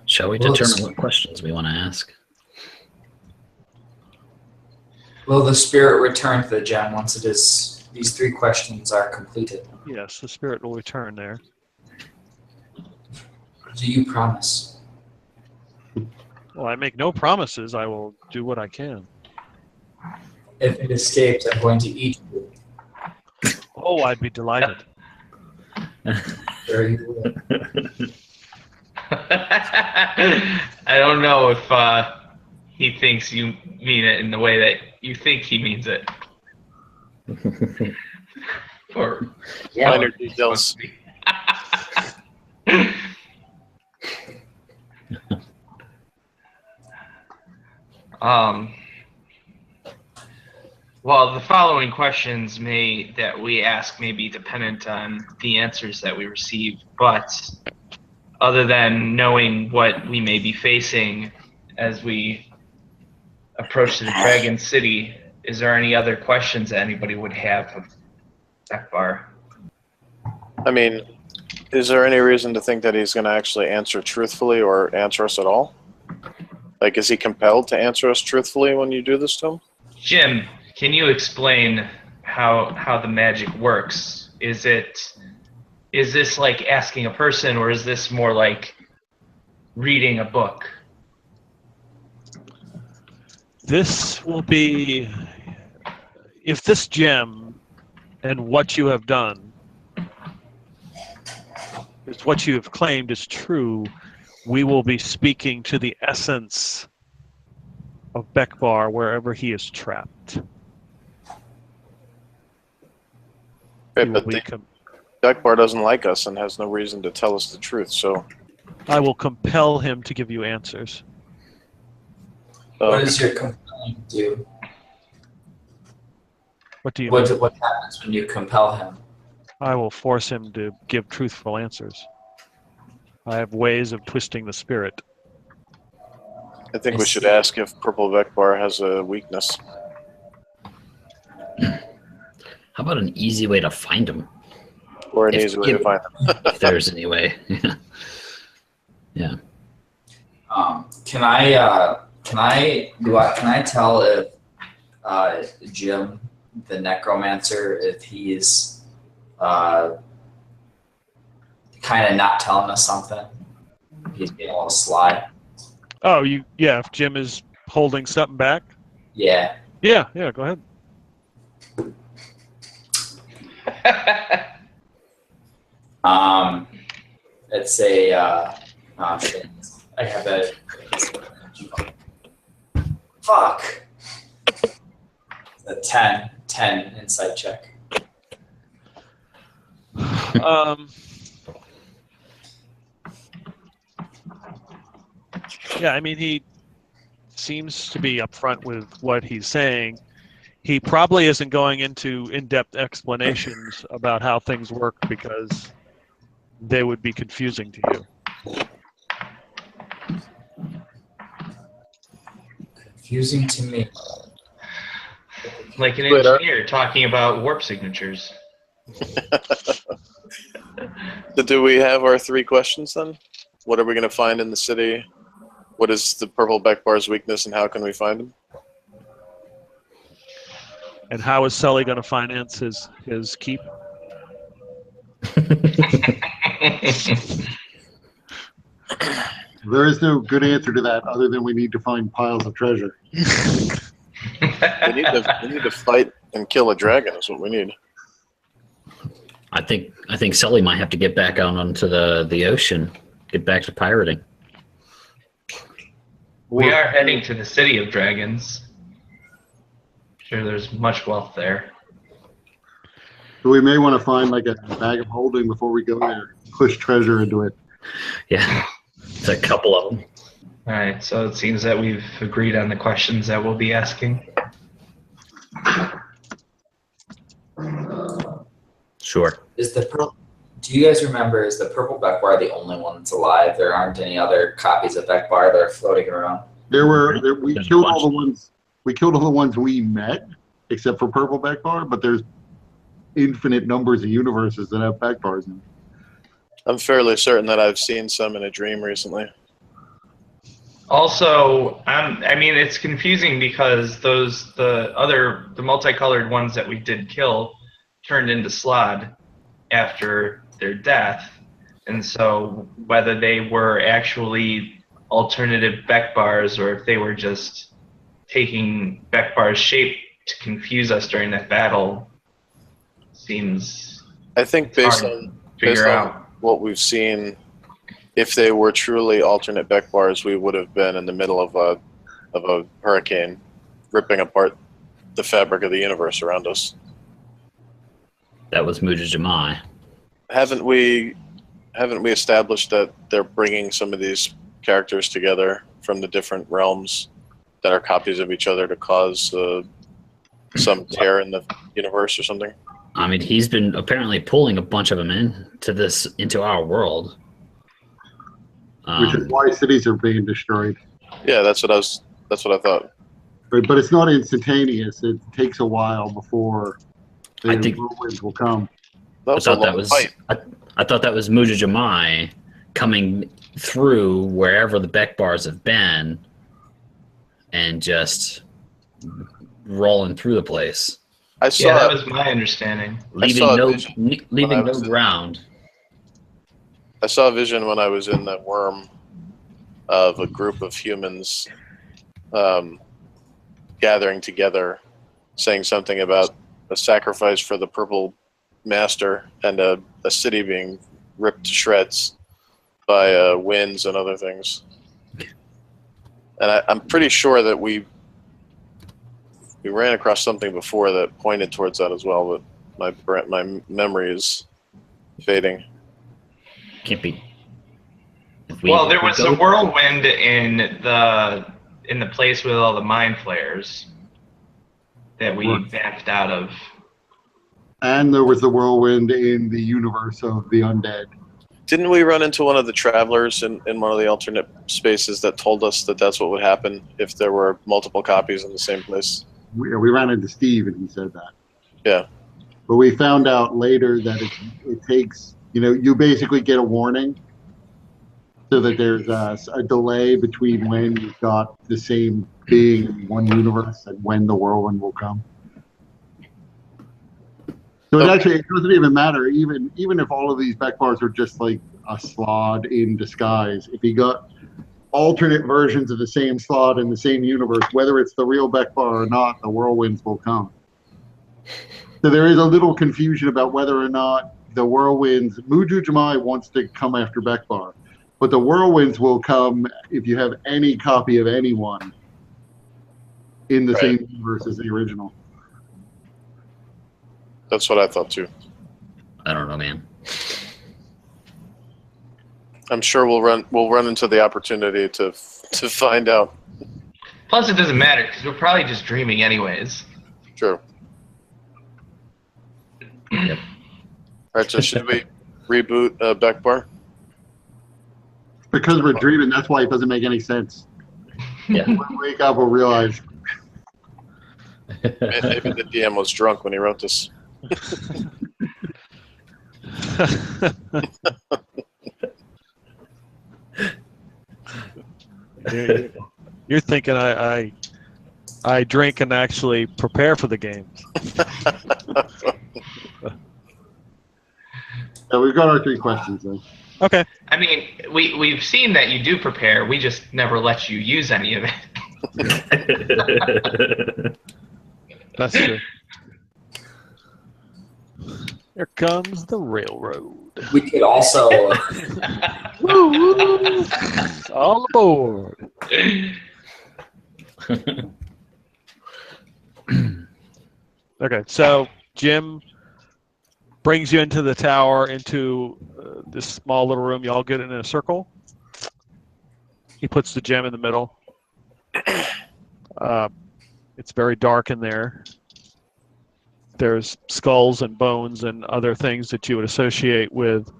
Shall we determine what questions we want to ask? Will the spirit return to the gem once these 3 questions are completed? Yes, the spirit will return there. Do you promise? Well, I make no promises. I will do what I can. If it escapes, I'm going to eat you. Oh, I'd be delighted. Sure you will. I don't know if he thinks you mean it in the way that you think he means it. Or Minor details. Well, the following questions that we ask may be dependent on the answers that we receive, but other than knowing what we may be facing as we approach the Dragon City, is there any other questions that anybody would have of Bekbar? I mean, is there any reason to think that he's going to actually answer truthfully or answer us at all? Like, is he compelled to answer us truthfully when you do this to him? Jim, can you explain how the magic works? Is this like asking a person, or is this more like reading a book? This will be, if this gem and what you have done is what you have claimed is true, we will be speaking to the essence of Bekbar wherever he is trapped. Right, He will but become- Dekbar doesn't like us and has no reason to tell us the truth, so... I will compel him to give you answers. What does your compelling do? What do you mean? What happens when you compel him? I will force him to give truthful answers. I have ways of twisting the spirit. I think we should ask if Purple Bekbar has a weakness. How about an easy way to find him? Or an If- easy way to if- find them. If there's any way. Yeah. Can I tell if Jim, the necromancer, if he's kind of not telling us something? He's being a little sly. Oh, yeah, if Jim is holding something back? Yeah. Yeah, go ahead. It's a oh shit. I have a fuck. A 10 insight check. Yeah, I mean, he seems to be upfront with what he's saying. He probably isn't going into in-depth explanations about how things work because they would be confusing to you. Confusing to me. Like an But, engineer talking about warp signatures. So do we have our 3 questions then? What are we going to find in the city? What is the Purple Bekbar's weakness and how can we find him? And how is Sully going to finance his keep? There is no good answer to that other than we need to find piles of treasure. We need to fight and kill a dragon is what we need. I think Sully might have to get back out onto the ocean, get back to pirating. We are heading to the City of Dragons. Sure, there's much wealth there. So we may want to find like a bag of holding before we go there. Push treasure into it. Yeah, it's a couple of them. All right, so it seems that we've agreed on the questions that we'll be asking. Sure. Do you guys remember, is the purple Bekbar the only one that's alive? There aren't any other copies of Bekbar that are floating around. We There's a killed bunch. all the ones. We killed all the ones we met, except for purple Bekbar. But there's infinite numbers of universes that have Bekbars in. I'm fairly certain that I've seen some in a dream recently. Also, I mean, it's confusing because the multicolored ones that we did kill turned into Slod after their death, and so whether they were actually alternative Bekbars or if they were just taking Bekbar's shape to confuse us during that battle seems I think based hard on to figure on out. what we've seen, if they were truly alternate Bekbars, we would have been in the middle of a hurricane, ripping apart the fabric of the universe around us. That was Mujajamai. Haven't we established that they're bringing some of these characters together from the different realms that are copies of each other to cause some tear in the universe or something? I mean, he's been apparently pulling a bunch of them into our world. Which is why cities are being destroyed. Yeah, that's what I thought. Right, but it's not instantaneous. It takes a while before the I think- whirlwinds will come. That I was a thought that long was fight. I thought that was Mujajamai coming through wherever the Bekbars have been and just rolling through the place, I saw Yeah, that was my understanding. leaving saw a no vision when I leaving no was in- ground. I saw a vision when I was in that worm of a group of humans gathering together, saying something about a sacrifice for the purple master and a city being ripped to shreds by winds and other things. And I'm pretty sure that we ran across something before that pointed towards that as well, but my memory is fading. Can't be. Well, there was a whirlwind in the place with all the mind flayers that we Right. vamped out of. And there was the whirlwind in the universe of the undead. Didn't we run into one of the travelers in one of the alternate spaces that told us that that's what would happen if there were multiple copies in the same place? We ran into Steve and he said that. Yeah. But we found out later that it takes, you basically get a warning so that there's a delay between when you've got the same being in one universe and when the whirlwind will come. So it doesn't even matter, even if all of these Bekbars are just like a Slod in disguise. If you got alternate versions of the same Slod in the same universe, whether it's the real Bekbar or not, the whirlwinds will come. So there is a little confusion about whether or not the whirlwinds, Mujajamai wants to come after Bekbar, but the whirlwinds will come if you have any copy of anyone in the Right. same universe as the original. That's what I thought too. I don't know, man. I'm sure we'll run into the opportunity to find out. Plus, it doesn't matter because we're probably just dreaming anyways. True. Yep. All right, so should we reboot Bekbar? Because we're dreaming, that's why it doesn't make any sense. Yeah. When we wake up, we'll realize Maybe the DM was drunk when he wrote this. You're thinking I drink and actually prepare for the games. so we've got our 3 questions then. Okay. I mean, we've seen that you do prepare. We just never let you use any of it. That's true. Here comes the railroad. We could also Woo, woo. All aboard. Okay, so Jim brings you into the tower, into this small little room. You all get in a circle. He puts the gem in the middle. It's very dark in there. there's skulls and bones and other things that you would associate with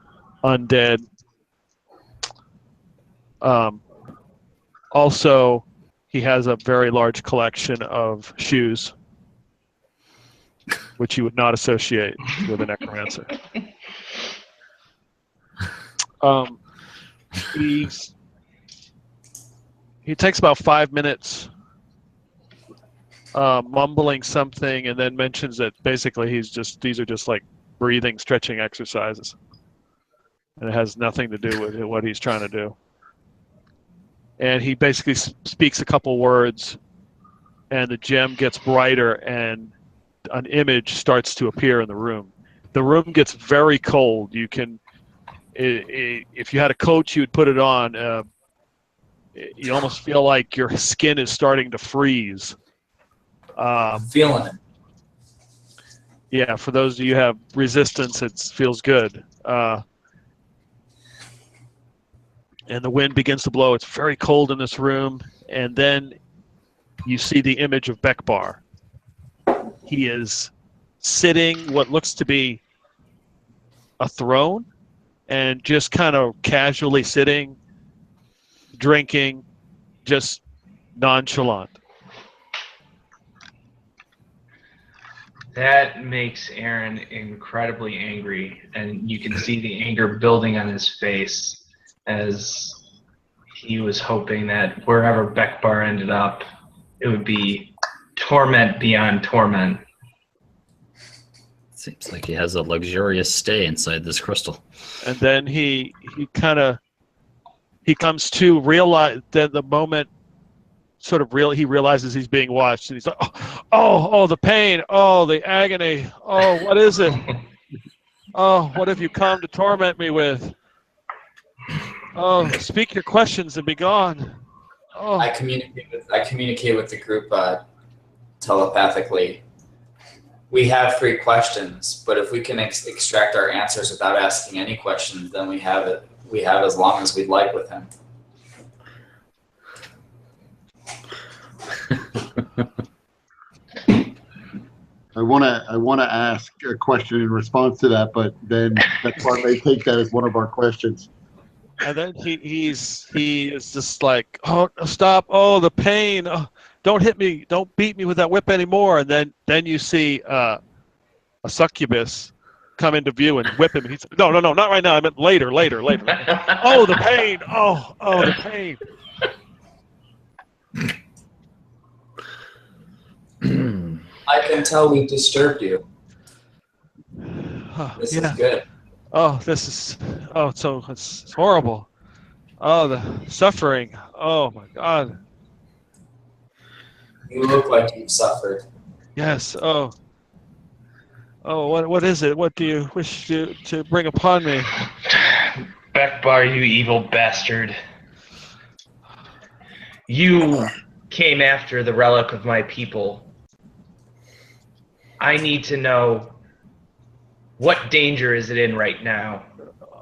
undead. Also, he has a very large collection of shoes, which you would not associate with a necromancer. He takes about 5 minutes mumbling something, and then mentions that basically these are just like breathing, stretching exercises, and it has nothing to do with what he's trying to do. And he basically speaks a couple words, and the gem gets brighter, and an image starts to appear in the room. The room gets very cold. You can, if you had a coat, you'd put it on. You almost feel like your skin is starting to freeze. I'm feeling it. Yeah, for those of you who have resistance, it feels good. And the wind begins to blow. It's very cold in this room. And then you see the image of Bekbar. He is sitting what looks to be a throne and just kind of casually sitting, drinking, just nonchalant. That makes Aaron incredibly angry, and you can see the anger building on his face as he was hoping that wherever Bekbar ended up, it would be torment beyond torment. Seems like he has a luxurious stay inside this crystal. And then he comes to realize that the moment he realizes he's being watched, and he's like, oh, the pain, oh, the agony, oh, what is it? Oh, what have you come to torment me with? Oh, speak your questions and be gone. Oh. I communicate with the group telepathically. We have 3 questions, but if we can extract our answers without asking any questions, then we have it. We have as long as we'd like with him. I want to ask a question in response to that, but then Bekbar may take that as one of our questions. And then he is just like, oh, stop, oh, the pain, oh, don't hit me, don't beat me with that whip anymore. And then you see a succubus come into view and whip him. He's no, not right now. I meant later. Oh, the pain, oh, the pain. I can tell we disturbed you. This is good. Oh, it's horrible. Oh, the suffering. Oh my God. You look like you've suffered. Yes. Oh, what is it? What do you wish to bring upon me? Bekbar, you evil bastard. You came after the relic of my people. I need to know, what danger is it in right now?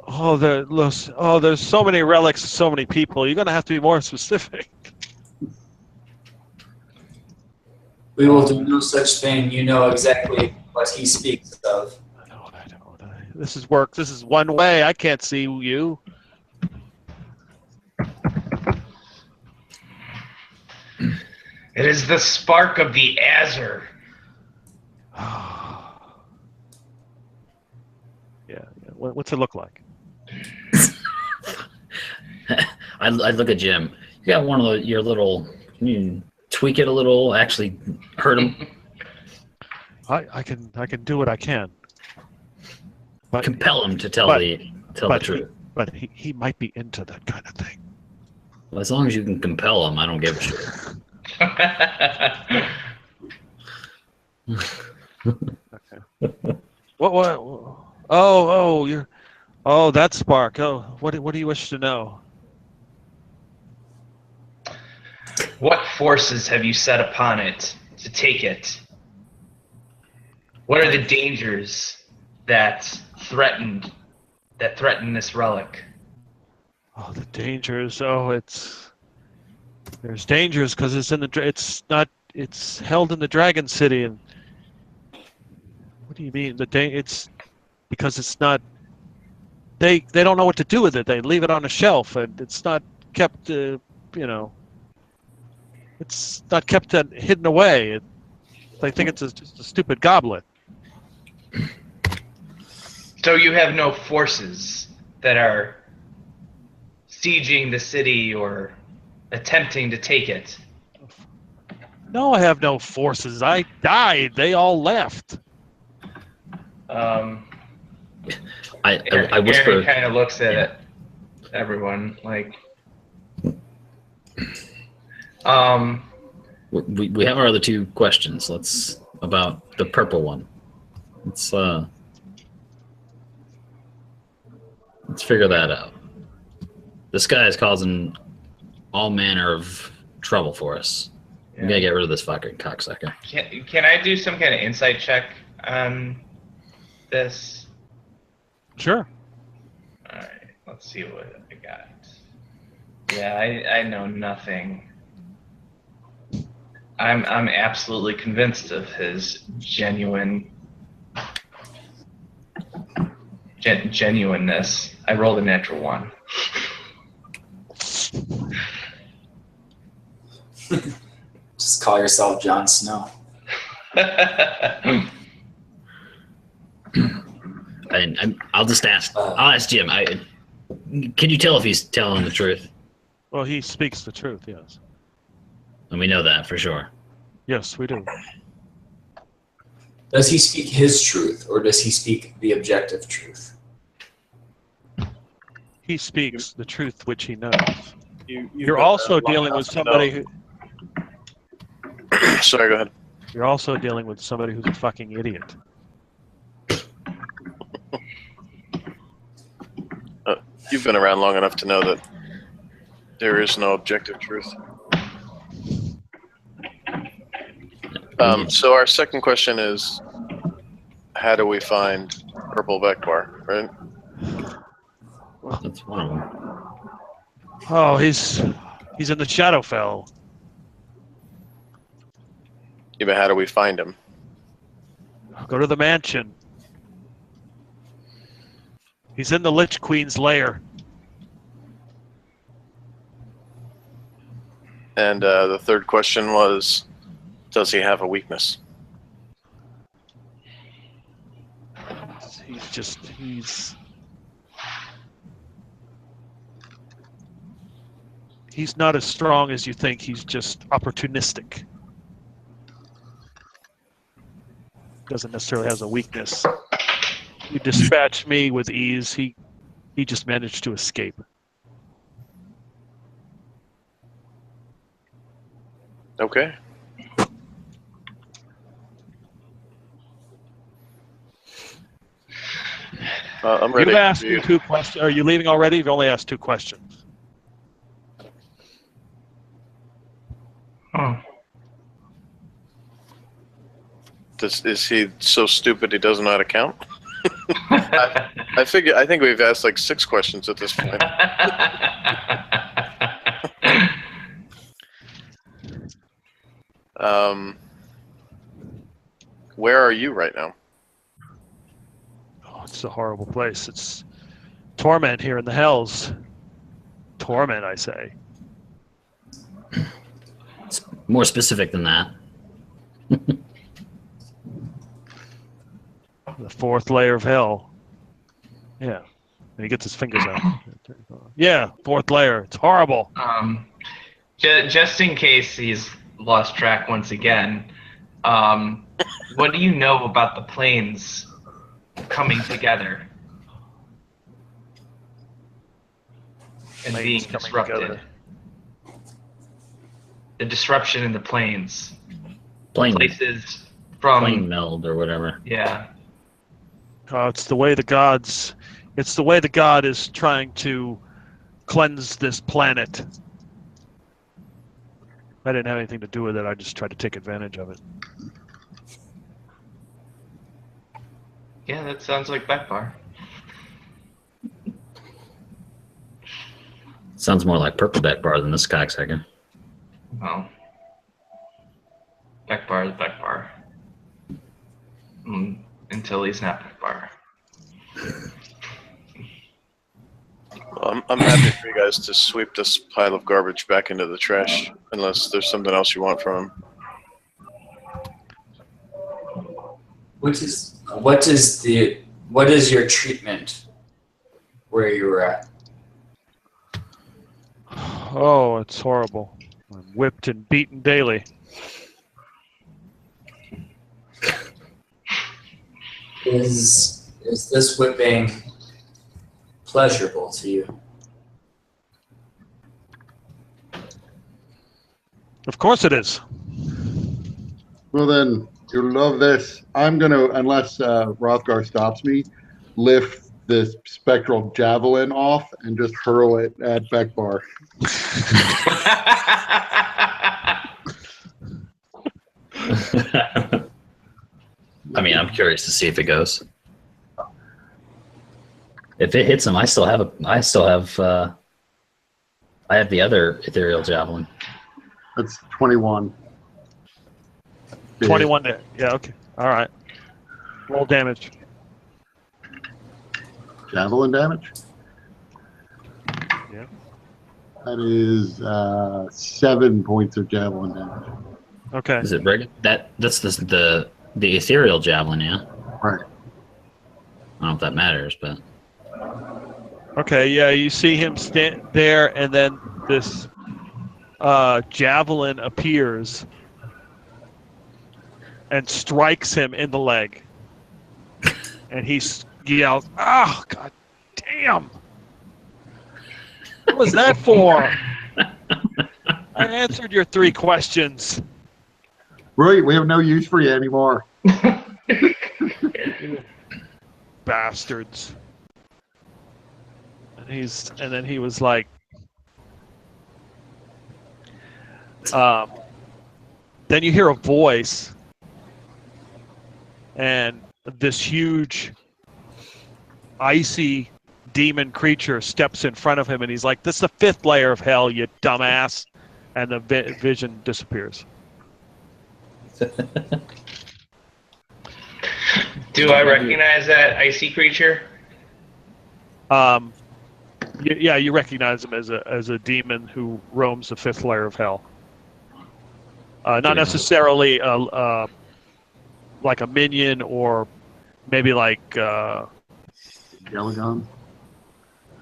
Oh, there's so many relics, so many people. You're going to have to be more specific. We will do no such thing. You know exactly what he speaks of. I don't. This is work. This is one way. I can't see you. It is the spark of the Azure. Yeah. What's it look like? I look at Jim. You got one of your little. Can you tweak it a little? Actually, hurt him. I can do what I can. But Compel him to tell the truth. But he might be into that kind of thing. Well, as long as you can compel him, I don't give a shit. Okay. What? Oh, you're. Oh, that spark. Oh, what do you wish to know? What forces have you set upon it to take it? What are the dangers that threaten this relic? Oh, the dangers. Oh, there's dangers because it's held in the Dragon City, and What do you mean? It's because it's not. They don't know what to do with it. They leave it on a shelf, and it's not kept. It's not kept hidden away. They think it's just a stupid goblet. So you have no forces that are sieging the city or attempting to take it. No, I have no forces. I died. They all left. I I whisper. Aaron kind of looks at everyone like. We have our other two questions. Let's about the purple one. Let's figure that out. This guy is causing all manner of trouble for us. We gotta get rid of this fucking cocksucker. Can I do some kind of insight check on this? Sure. All right, let's see what I got. Yeah, I know nothing. I'm absolutely convinced of his genuineness. I rolled a natural 1. Just call yourself Jon Snow. I'll just ask. I'll ask Jim. Can you tell if he's telling the truth? Well, he speaks the truth. Yes. And we know that for sure. Yes, we do. Does he speak his truth, or does he speak the objective truth? He speaks the truth which he knows. You've You're been also there long dealing enough with to somebody know. who. Sorry, go ahead. You're also dealing with somebody who's a fucking idiot. You've been around long enough to know that there is no objective truth. So our second question is, how do we find Purple Bekbar, right? That's one of them. Oh, he's in the Shadowfell. Yeah, but how do we find him? Go to the mansion. He's in the Lich Queen's lair. And the third question was, does he have a weakness? He's not as strong as you think. He's just opportunistic. Doesn't necessarily has a weakness. He dispatched me with ease. He just managed to escape. Okay. I'm ready. You've asked me 2 questions. Are you leaving already? You've only asked 2 questions. Oh. Is he so stupid he doesn't know how to count? I think we've asked like 6 questions at this point. Where are you right now? Oh, it's a horrible place. It's torment here in the hells. Torment, I say. It's more specific than that. The 4th layer of hell. Yeah. And he gets his fingers out. Yeah, 4th layer. It's horrible. Just in case he's lost track once again, what do you know about the planes coming together and being Planes coming disrupted? together. The disruption in the planes. Plane Places from meld or whatever. yeah. It's the way the gods. It's the way the god is trying to cleanse this planet. I didn't have anything to do with it. I just tried to take advantage of it. Yeah, that sounds like Bekbar. Sounds more like Purple Bekbar than this cocksucker. Well, Bekbar is Bekbar. until he's not Bekbar. Well, I'm happy for you guys to sweep this pile of garbage back into the trash, unless there's something else you want from him. What is your treatment where you were at? Oh, it's horrible. I'm whipped and beaten daily. Is this whipping pleasurable to you? Of course it is. Well then, you'll love this. I'm gonna, unless Rothgar stops me, lift this spectral javelin off and just hurl it at Bekbar. I mean, I'm curious to see if it goes. If it hits him, I have the other ethereal javelin. That's 21. 21 there. Yeah, okay. All right. Roll damage. Javelin damage? Yeah. That is 7 points of javelin damage. Okay. Is it regular? That's the ethereal javelin, yeah? Right. I don't know if that matters, but Okay, yeah, you see him stand there, and then this javelin appears and strikes him in the leg. And he yells, "Oh, god damn! What was that for? I answered your 3 questions." Right, we have no use for you anymore. Bastards. And then he was like, then you hear a voice, and this huge icy demon creature steps in front of him, and he's like, "This is the 5th layer of hell, you dumbass," and the vision disappears. Do I recognize that icy creature? Yeah, you recognize him as a demon who roams the 5th layer of hell. Not necessarily like a minion, or maybe like Galagon.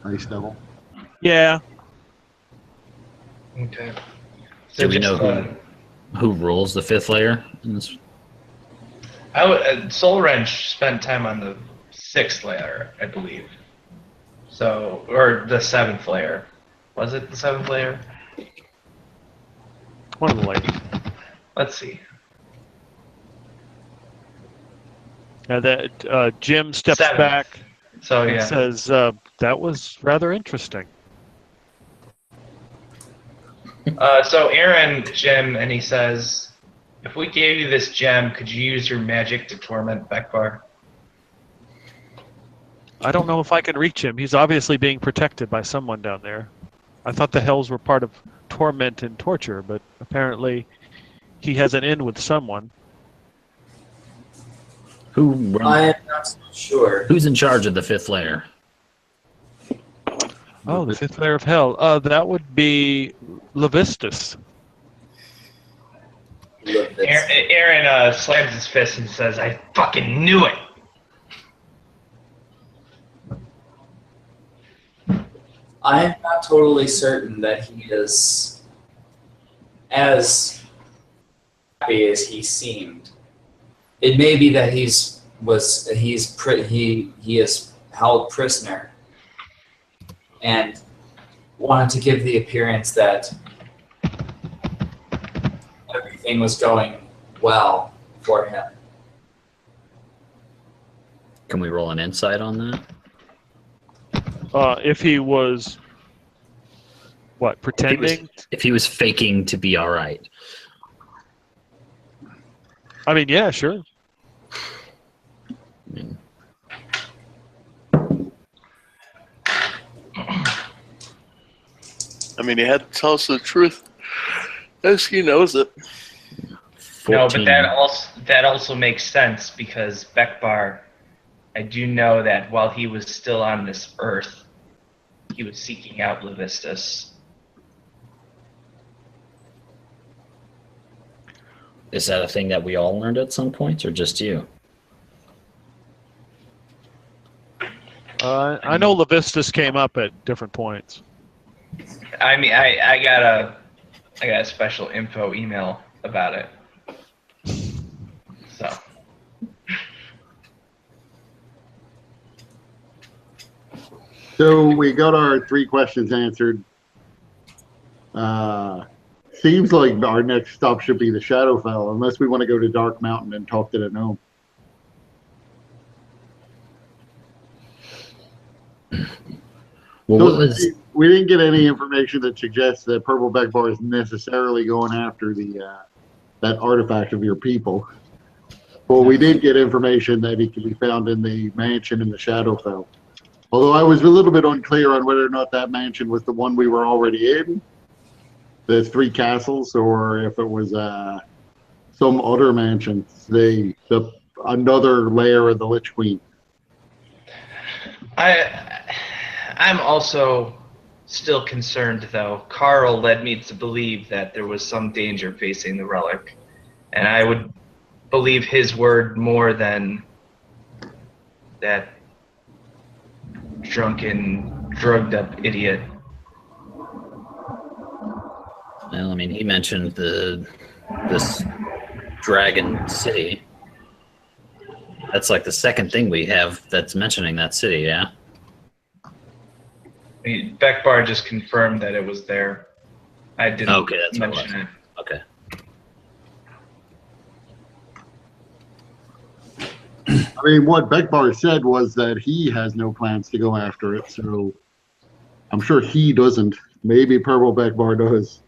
Ice Devil. yeah. Okay. do we know who rules the 5th layer in this? Soul Wrench spent time on the 6th layer, I believe. So, or the 7th layer. Was it the 7th layer? One of the layers. Let's see. That Jim steps 7th. back So and yeah. says, "That was rather interesting." So Aaron, Jim, and he says, "If we gave you this gem, could you use your magic to torment Bekbar?" I don't know if I can reach him. He's obviously being protected by someone down there. I thought the hells were part of torment and torture, but apparently he has an in with someone. I am not so sure. Who's in charge of the 5th layer? Oh, the 5th layer of hell. That would be Levistus. Aaron slams his fist and says, "I fucking knew it." I am not totally certain that he is as happy as he seemed. It may be that he is held prisoner and wanted to give the appearance that everything was going well for him. Can we roll an insight on that? If he was, what, pretending? If he was faking to be all right. I mean, yeah, sure. I mean, I mean, he had to tell us the truth, as he knows it. No, 14. but that also makes sense because Bekbar, I do know that while he was still on this earth, he was seeking out Levistus. Is that a thing that we all learned at some point, or just you? I know Levistus came up at different points. I mean, I got a special info email about it. So So we got our 3 questions answered. Seems like our next stop should be the Shadowfell, unless we want to go to Dark Mountain and talk to the gnome. Well, So what was we didn't get any information that suggests that Purple Bekbar is necessarily going after the that artifact of your people. Well, we did get information that he can be found in the mansion in the Shadowfell. Although I was a little bit unclear on whether or not that mansion was the one we were already in, the 3 castles, or if it was some other mansion, another layer of the Lich Queen. I'm also still concerned, though. Carl led me to believe that there was some danger facing the relic, and I would believe his word more than that drunken, drugged-up idiot. Well, I mean, he mentioned this Dragon City. That's like the second thing we have that's mentioning that city, yeah? I mean, Bekbar just confirmed that it was there. I didn't Okay, that's what it mention it. Okay. I mean, what Bekbar said was that he has no plans to go after it, so I'm sure he doesn't. Maybe Purple Bekbar does.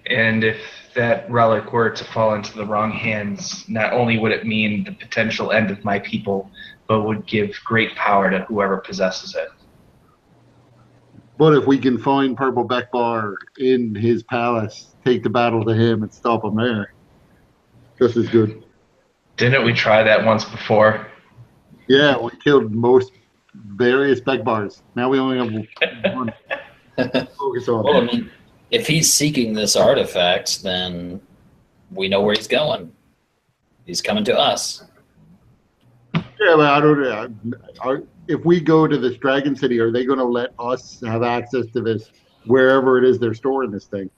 And if that relic were to fall into the wrong hands, not only would it mean the potential end of my people, but would give great power to whoever possesses it. But if we can find Purple Bekbar in his palace, take the battle to him and stop him there, just as good. Didn't we try that once before? Yeah, we killed most various Bekbars. Now we only have one. Focus on. Well, I mean, if he's seeking this artifact, then we know where he's going. He's coming to us. Yeah, but I don't know. If we go to this Dragon City, are they going to let us have access to this wherever it is they're storing this thing?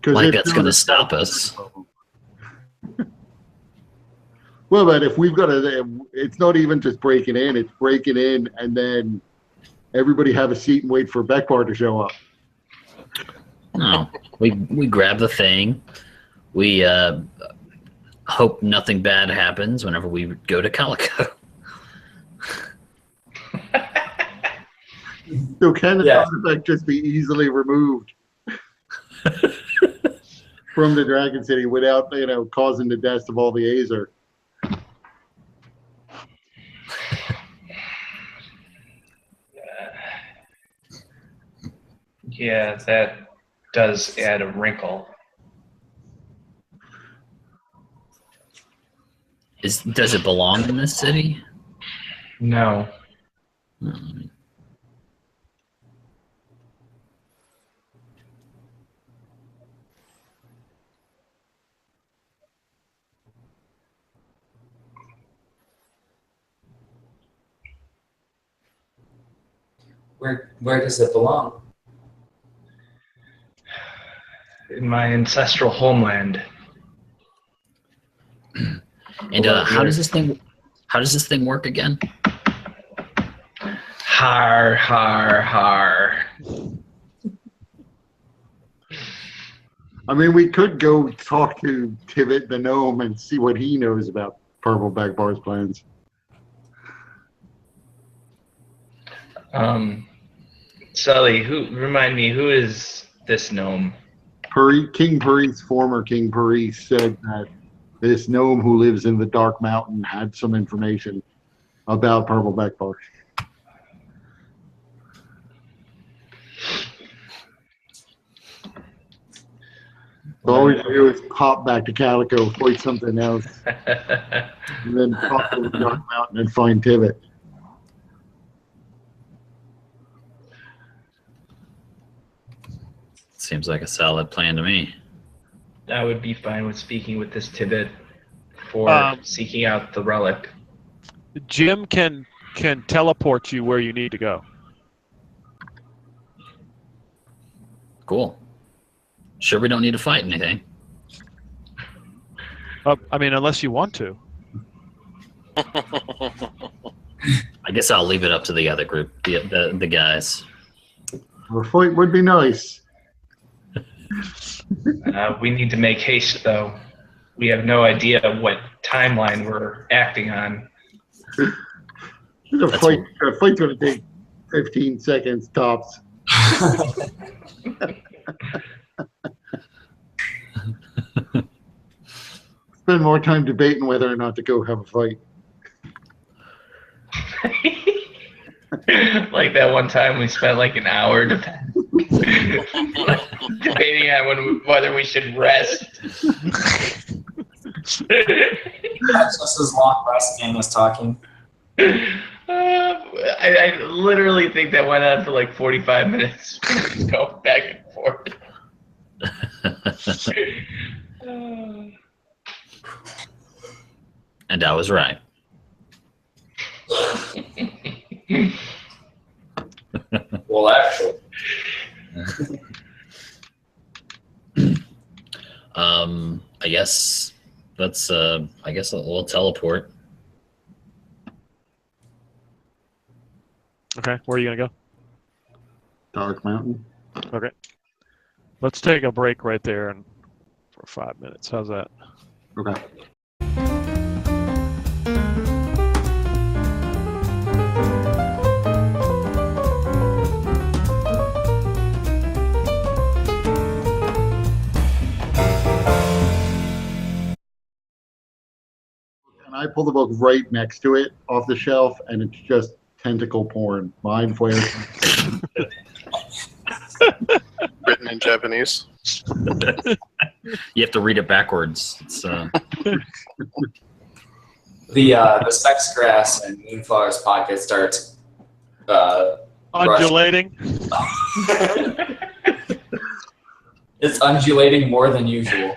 Like that's going to stop us. Well, but if we've got it's not even just breaking in, it's breaking in and then everybody have a seat and wait for Bekbar to show up. No, we grab the thing. We hope nothing bad happens whenever we go to Calico. So can the artifact just be easily removed from the Dragon City without, causing the deaths of all the Azer? Yeah, that does add a wrinkle. Does it belong in this city? No. Where does it belong? In my ancestral homeland. And how does this thing work again? Har, har, har. I mean, we could go talk to Tivit the gnome and see what he knows about Purple Bekbar's plans. Sully, remind me, who is this gnome? King Paris, former King Paris, said that this gnome who lives in the Dark Mountain had some information about Purple Bekbar. All we do is pop back to Calico, fight something else, and then pop to the Dark Mountain and find Tivit. Seems like a solid plan to me. I would be fine with speaking with this Tibet for seeking out the relic. Jim can teleport you where you need to go. Cool. Sure, we don't need to fight anything. I mean, unless you want to. I guess I'll leave it up to the other group, the guys. A fight would be nice. We need to make haste, though. We have no idea what timeline we're acting on. A fight's going to take 15 seconds tops. Spend more time debating whether or not to go have a fight. Like that one time we spent like an hour debating on whether we should rest. That's just as long resting as talking. I literally think that went on for like 45 minutes. Go back and forth. And I was right. Well, actually. I guess that's I guess we'll teleport. Okay, where are you gonna go? Dark Mountain. Okay. Let's take a break right there and for 5 minutes. How's that? Okay. And I pull the book right next to it off the shelf, and it's just tentacle porn. Mind flare. Written in Japanese. You have to read it backwards. It's, The Specs Grass and Moonflower's pocket starts Undulating. It's undulating more than usual.